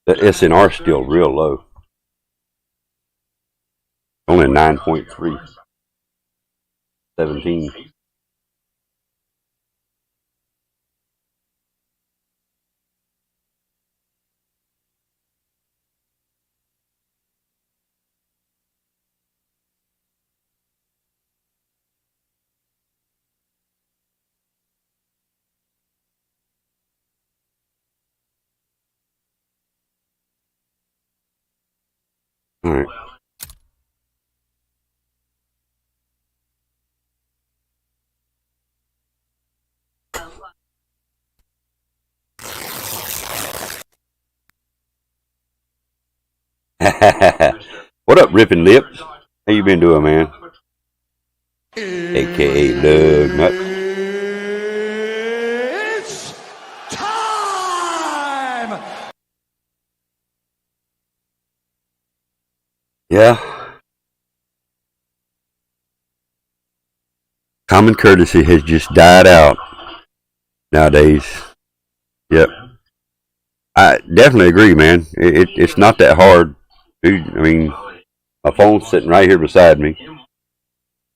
The SNR is still real low. Only 9.3. 17. All right. What up, Ripping Lips? How you been doing, man? AKA Lug Nuts. It's time! Yeah. Common courtesy has just died out nowadays. Yep. I definitely agree, man. It's not that hard. Dude, I mean, my phone's sitting right here beside me.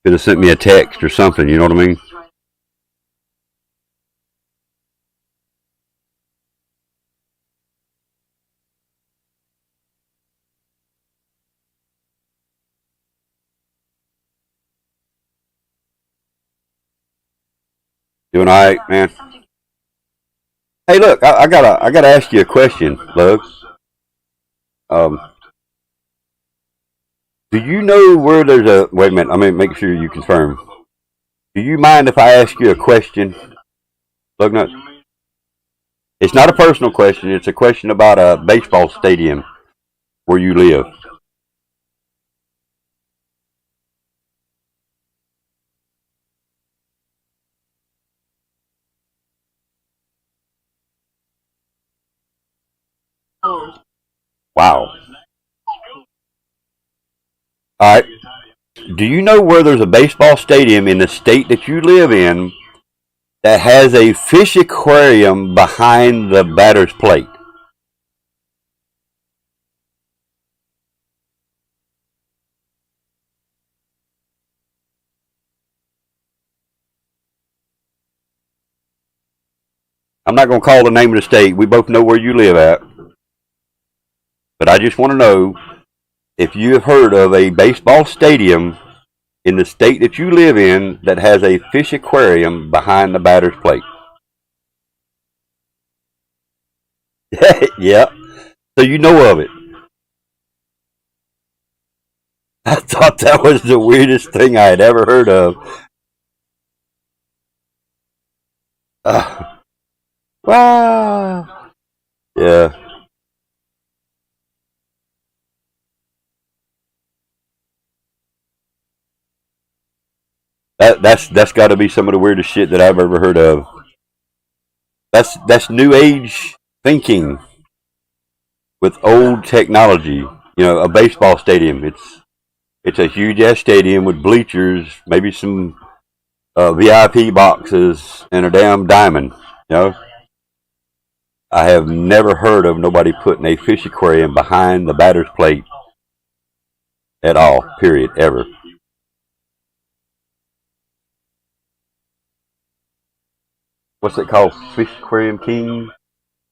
Could have sent me a text or something, you know what I mean? Doing all right, man. Hey, look, I gotta ask you a question, Lug. Do you know where there's a? Wait a minute. I'm gonna make sure you confirm. Do you mind if I ask you a question, Lug Nuts? It's not a personal question. It's a question about a baseball stadium where you live. Wow. All right. Do you know where there's a baseball stadium in the state that you live in that has a fish aquarium behind the batter's plate? I'm not going to call the name of the state. We both know where you live at. But I just want to know if you have heard of a baseball stadium in the state that you live in that has a fish aquarium behind the batter's plate. Yeah. So you know of it. I thought that was the weirdest thing I had ever heard of. Wow. Yeah. That's got to be some of the weirdest shit that I've ever heard of. That's new age thinking with old technology. You know, a baseball stadium. It's a huge ass stadium with bleachers, maybe some VIP boxes, and a damn diamond. You know, I have never heard of nobody putting a fish aquarium behind the batter's plate at all. Period. Ever. What's it called? Fish Aquarium King?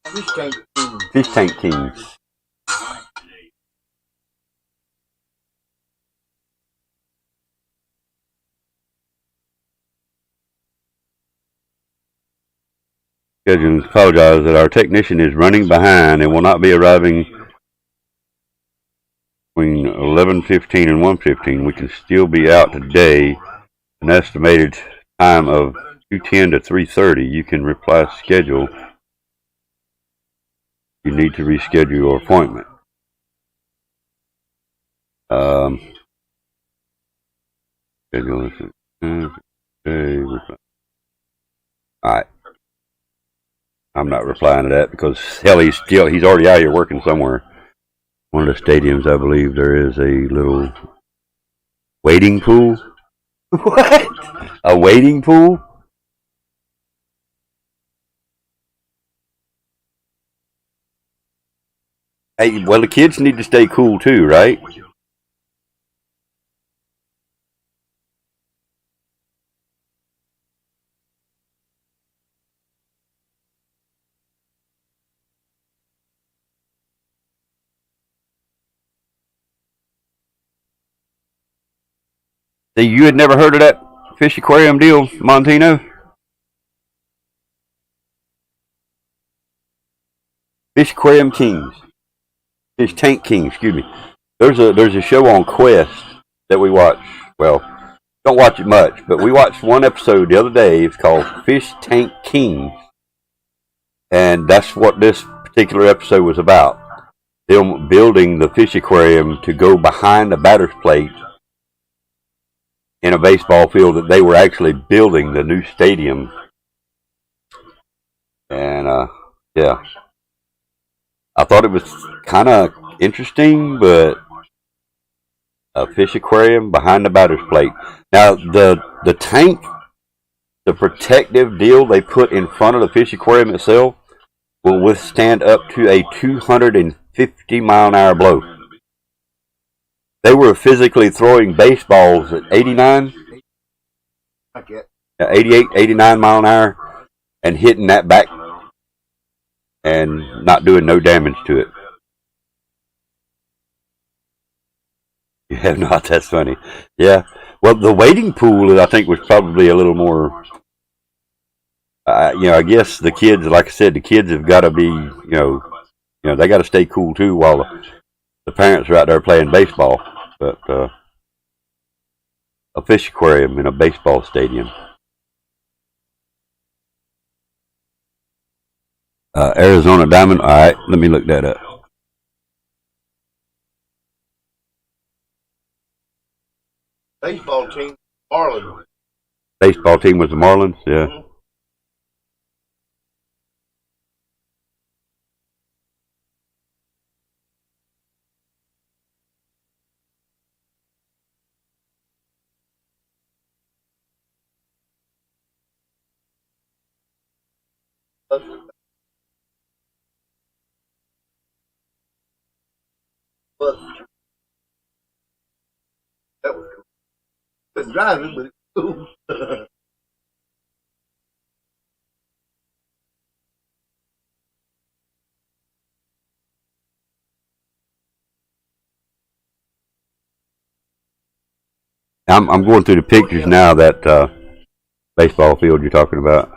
Fish Tank King. Fish Tank Kings. Schedules apologize that our technician is running behind and will not be arriving between 11:15 and 1:15. We can still be out today. An estimated time of 2:10 to 3:30. You can reply schedule. You need to reschedule your appointment. Schedule this. Alright. I'm not replying to that because hell, he's already out here working somewhere. One of the stadiums, I believe, there is a little wading pool. What? A wading pool? Hey, well, the kids need to stay cool too, right? See, you had never heard of that fish aquarium deal, Montino? Fish Aquarium Kings. Fish Tank King, excuse me. There's a show on Quest that we watch. Well, don't watch it much, but we watched one episode the other day. It's called Fish Tank Kings. And that's what this particular episode was about. Them building the fish aquarium to go behind the batter's plate in a baseball field that they were actually building the new stadium. And, yeah. I thought it was kind of interesting, but a fish aquarium behind the batter's plate. Now, the tank, the protective deal they put in front of the fish aquarium itself will withstand up to a 250-mile-an-hour blow. They were physically throwing baseballs at 89, 88, 89 mile an hour and hitting that back and not doing no damage to it. Yeah, no, that's funny. Yeah. Well, the wading pool, I think, was probably a little more, I guess the kids, like I said, the kids have got to be, they got to stay cool too while the parents are out there playing baseball. But a fish aquarium in a baseball stadium. Arizona Diamond. All right, let me look that up. Baseball team, Marlins. Baseball team was the Marlins, yeah. Mm-hmm. But that was cool. Been driving, but it's cool. I'm going through the pictures now, that baseball field you're talking about.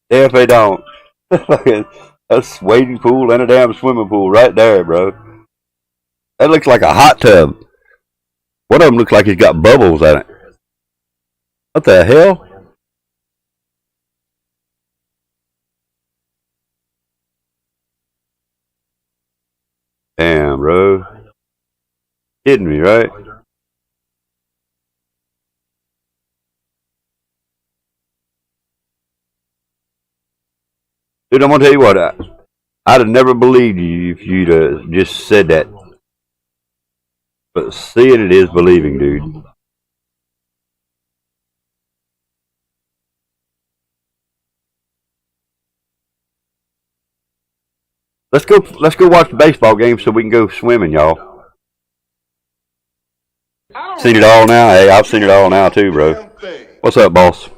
If they don't. That's a wading pool and a damn swimming pool right there, bro. That looks like a hot tub. One of them looks like it's got bubbles in it. What the hell? Damn, bro. Kidding me, right? Dude, I'm gonna tell you what. I'd have never believed you if you'd just said that. But seeing it is believing, dude. Let's go watch the baseball game so we can go swimming, y'all. Seen it all now? Hey, I've seen it all now too, bro. What's up, boss?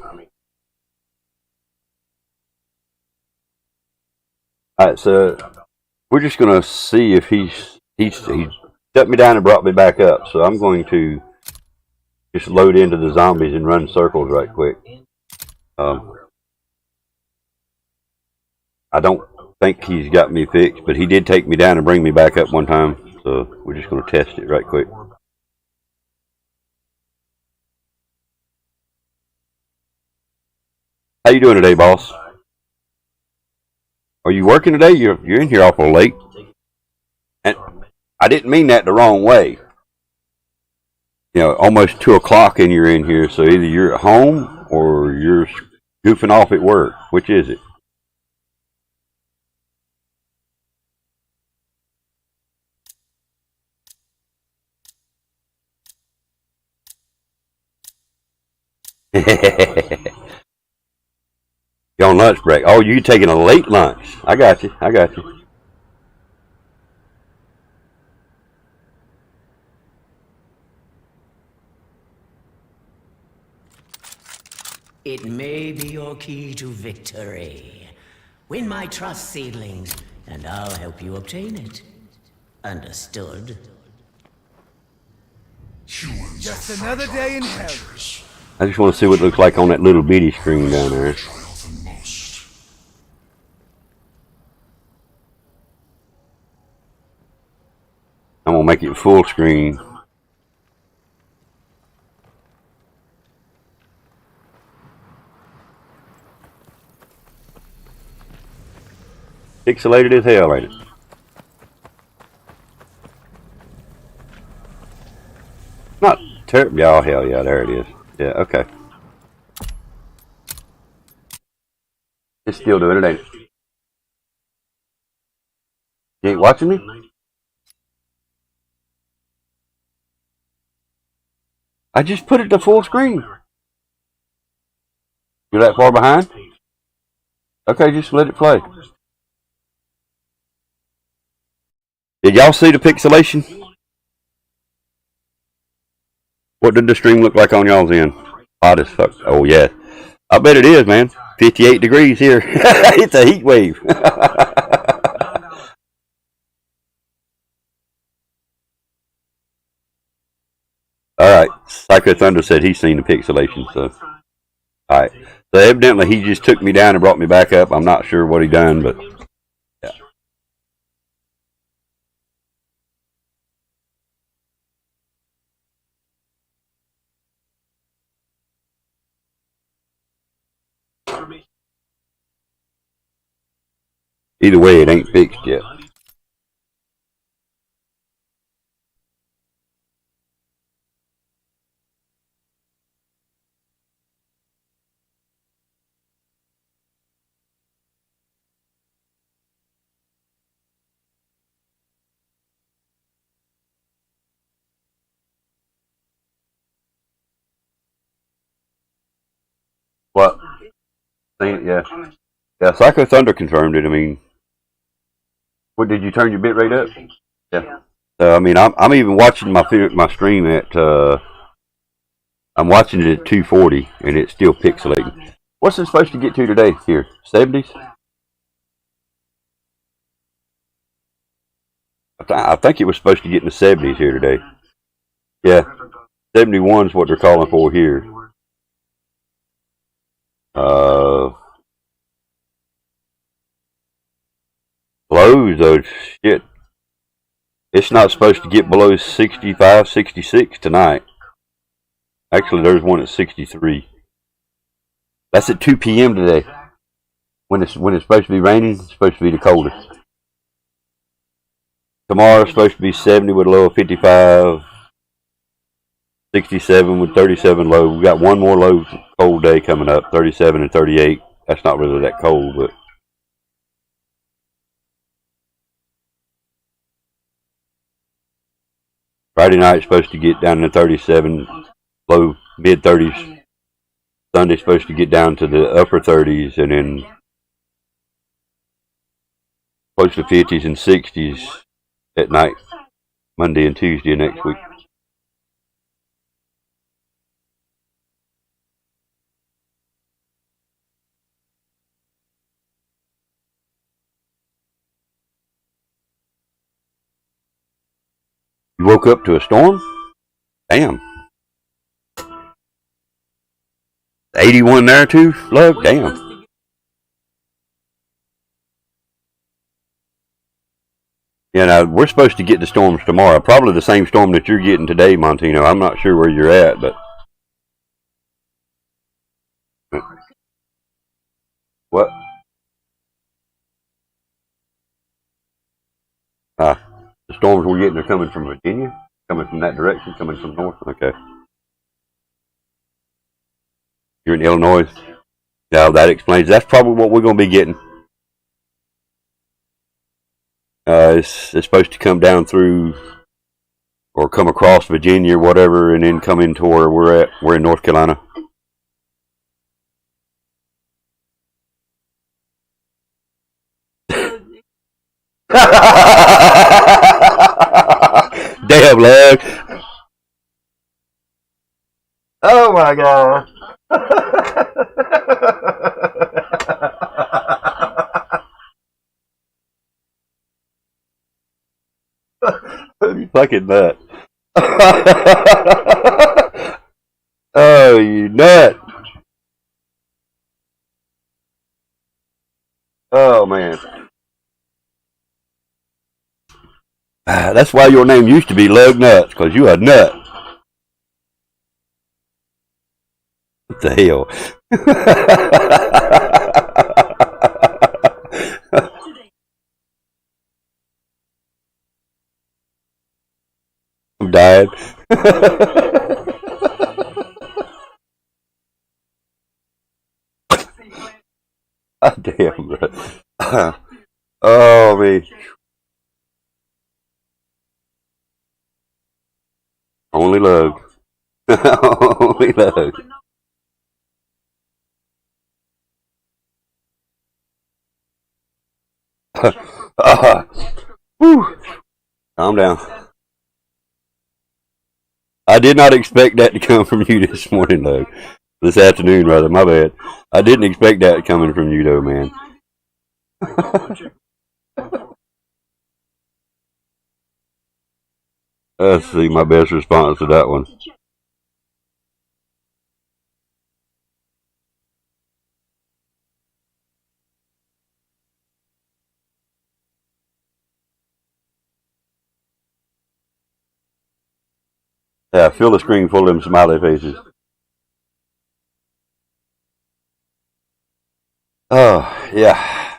Alright, so we're just gonna see if he shut me down and brought me back up. So I'm going to just load into the zombies and run circles right quick. I don't think he's got me fixed, but he did take me down and bring me back up one time. So we're just gonna test it right quick. How you doing today, boss? Are you working today? You're in here awful late. And I didn't mean that the wrong way. You know, almost 2 o'clock and you're in here, so either you're at home or you're goofing off at work. Which is it? You're on lunch break. Oh, you taking a late lunch. I got you. I got you. It may be your key to victory. Win my trust, seedlings, and I'll help you obtain it. Understood? Just another day in hell. I just want to see what it looks like on that little bitty screen down there. I'm going to make it full screen. Pixelated as hell, ain't it? Not terrible. Oh, hell yeah, there it is. Yeah, okay. It's still doing it, ain't it? You ain't watching me? I just put it to full screen. You're that far behind? Okay, just let it play. Did y'all see the pixelation? What did the stream look like on y'all's end? Hot as fuck. Oh, yeah. I bet it is, man. 58 degrees here. It's a heat wave. Alright. Psycho Thunder said he's seen the pixelation, so. Alright. So evidently he just took me down and brought me back up. I'm not sure what he done, but yeah. Either way, it ain't fixed yet. Yeah. Yeah, Psycho Thunder confirmed it. I mean, what did you turn your bit rate up? Yeah. I mean, I'm even watching my stream at I'm watching it at 240 and it's still pixelating. What's it supposed to get to today? Here, 70s. I think it was supposed to get in the 70s here today. Yeah, 71 is what they're calling for here. Lows though, shit. It's not supposed to get below 65, 66 tonight. Actually, there's one at 63. That's at 2 p.m. today. When it's supposed to be raining, it's supposed to be the coldest. Tomorrow it's supposed to be 70 with a low of 55, 67 with 37 low. We got one more low cold day coming up, 37 and 38. That's not really that cold, but Friday night supposed to get down to 37, low mid 30s. Sunday's supposed to get down to the upper 30s, and then close to 50s and 60s at night, Monday and Tuesday of next week. You woke up to a storm? Damn. 81 there too, Lug? Damn. Yeah, now we're supposed to get the storms tomorrow. Probably the same storm that you're getting today, Montino. I'm not sure where you're at, but what? The storms we're getting are coming from Virginia? Coming from that direction? Coming from north? Okay. You're in Illinois? Yeah, that explains. That's probably what we're going to be getting. It's supposed to come down through or come across Virginia or whatever and then come into where we're at. We're in North Carolina. Damn, Lug. Oh my God. You fucking nut. Oh, you nut. Oh, man. That's why your name used to be Lug Nuts, because you a nut. What the hell? I'm dying. Damn, bro. Oh, man. Only Lug. Only Lug. Calm down. I did not expect that to come from you this morning, though. This afternoon, rather. My bad. I didn't expect that coming from you, though, man. Let's see my best response to that one. Yeah, fill the screen full of them smiley faces. Oh, yeah.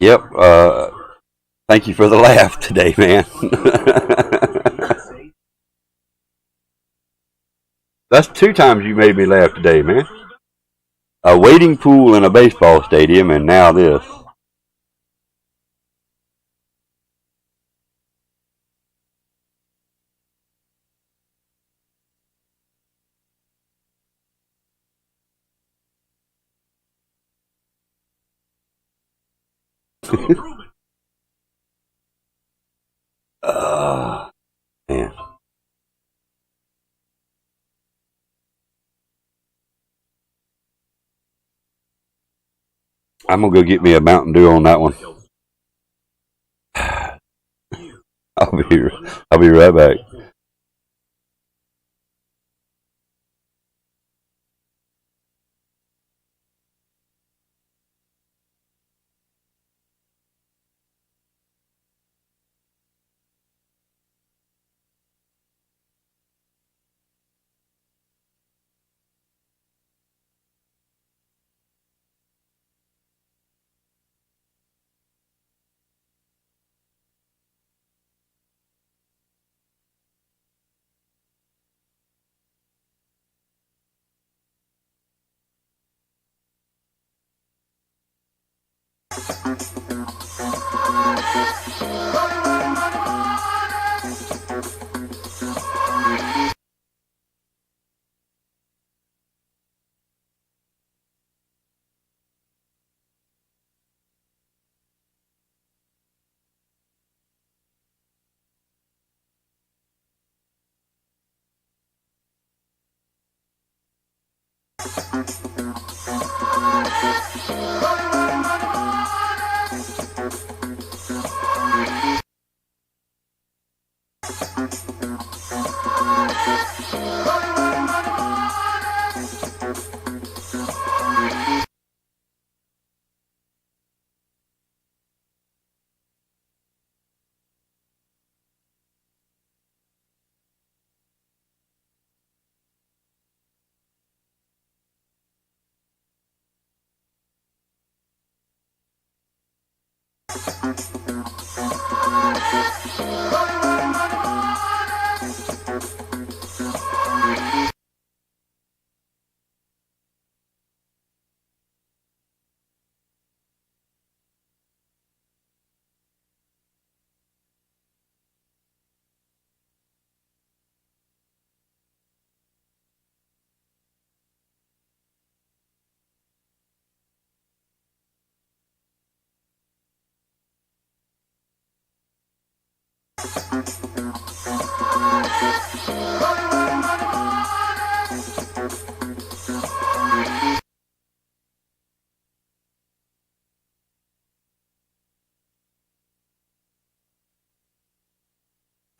Yep. Thank you for the laugh today, man. That's 2 times you made me laugh today, man. A wading pool in a baseball stadium, and now this. Man. I'm gonna go get me a Mountain Dew on that one. I'll be right back.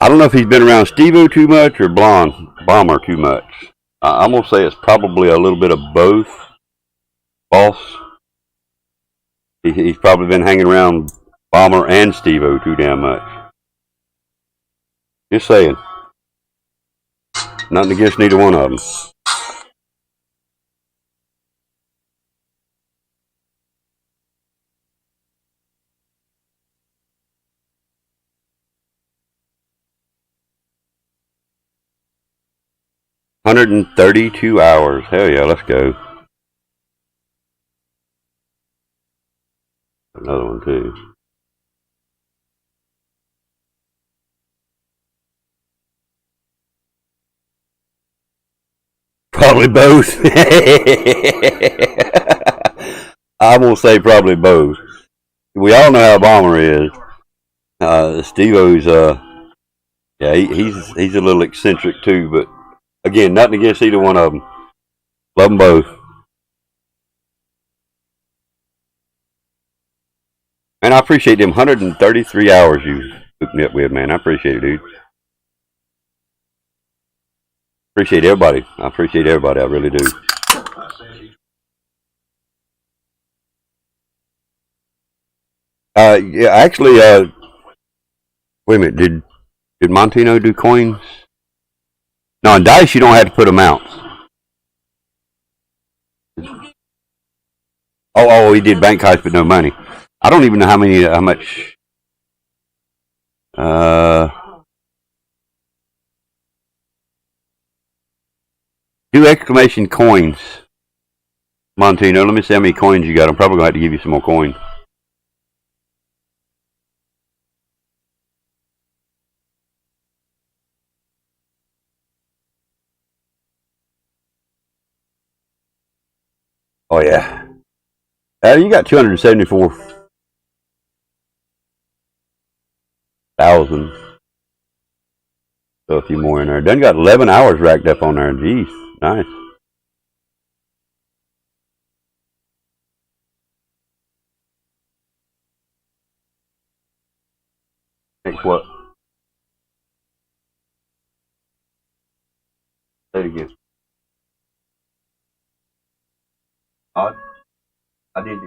I don't know if he's been around Steve-O too much or Bomber too much. I'm going to say it's probably a little bit of both, boss. He's probably been hanging around Bomber and Steve-O too damn much. Just saying. Nothing against neither one of them. $132 hours. Hell yeah, let's go. Another one too. Probably both. I'm gonna say probably both. We all know how Bomber is. Steve-O's yeah, he's a little eccentric too, but again, nothing against either one of them. Love them both. And I appreciate them 133 hours you hooked me up with, man. I appreciate it, dude. Appreciate everybody. I appreciate everybody. I really do. Yeah, actually, wait a minute. Did Montino do coins? No, in Dice you don't have to put amounts. Oh, he did bank heist, but no money. I don't even know how much. Do exclamation coins, Montino. Let me see how many coins you got. I'm probably gonna have to give you some more coins. Oh yeah. You got 274. 1,000. So a few more in there. Done got 11 hours racked up on there. Jeez, nice. Next what? Say it again. Odd? I did.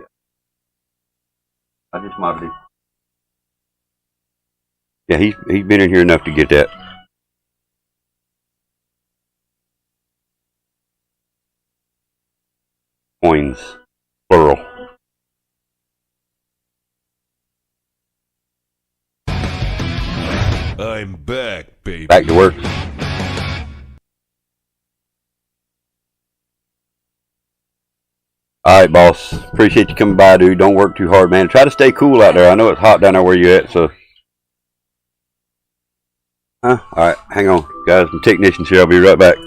I just modded it. Yeah, he's been in here enough to get that. Coins, plural. I'm back, baby. Back to work. Alright, boss. Appreciate you coming by, dude. Don't work too hard, man. Try to stay cool out there. I know it's hot down there where you're at, so. Huh? Alright, hang on. Guys, I'm technician here. I'll be right back.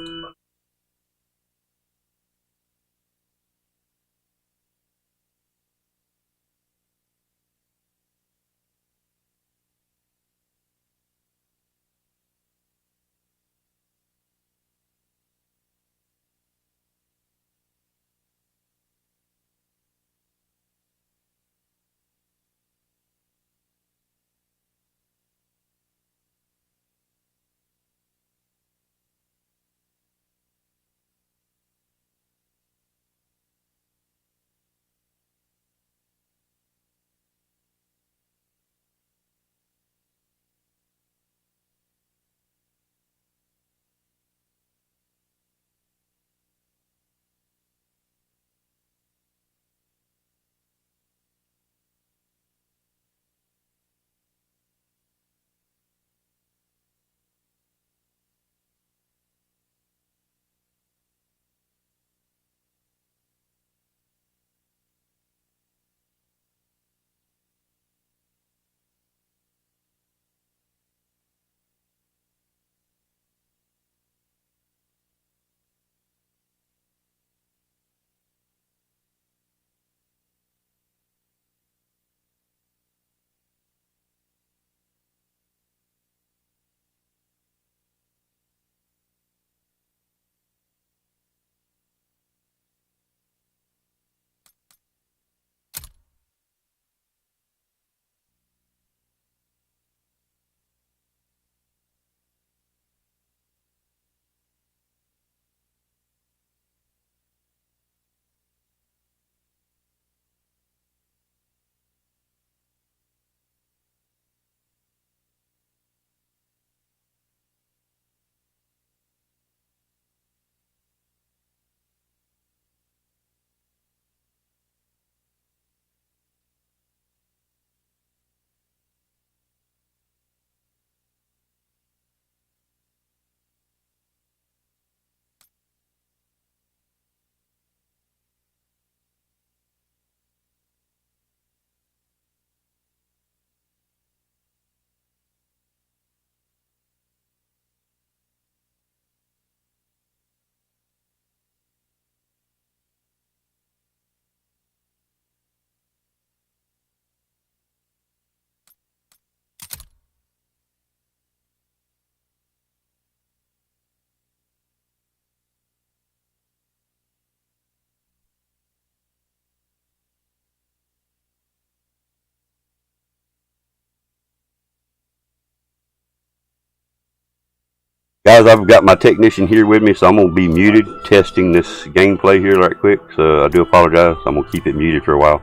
Guys, I've got my technician here with me, so I'm going to be muted testing this gameplay here right quick. So I do apologize. I'm going to keep it muted for a while.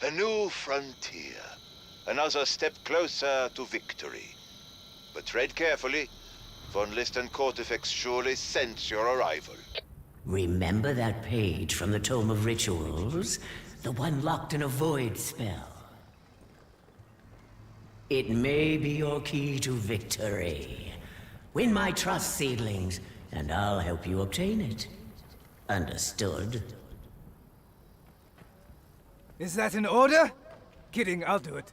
A new frontier. Another step closer to victory. But tread carefully. Von List and Cortifex surely sense your arrival. Remember that page from the Tome of Rituals? The one locked in a void spell. It may be your key to victory. Win my trust, seedlings, and I'll help you obtain it. Understood? Is that an order? Kidding, I'll do it.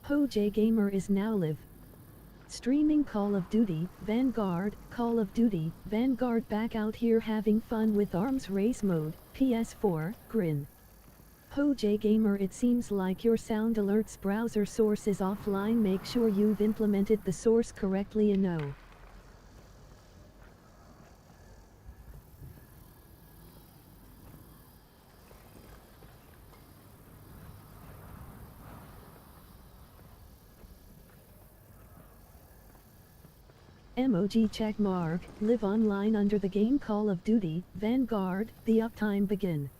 PoJ-Gamer is now live. Streaming Call of Duty, Vanguard, Call of Duty, Vanguard back out here having fun with arms race mode, PS4, grin. PoJ-Gamer, it seems like your sound alerts browser source is offline. Make sure you've implemented the source correctly and know. MOG check mark, live online under the game Call of Duty, Vanguard, the uptime begin.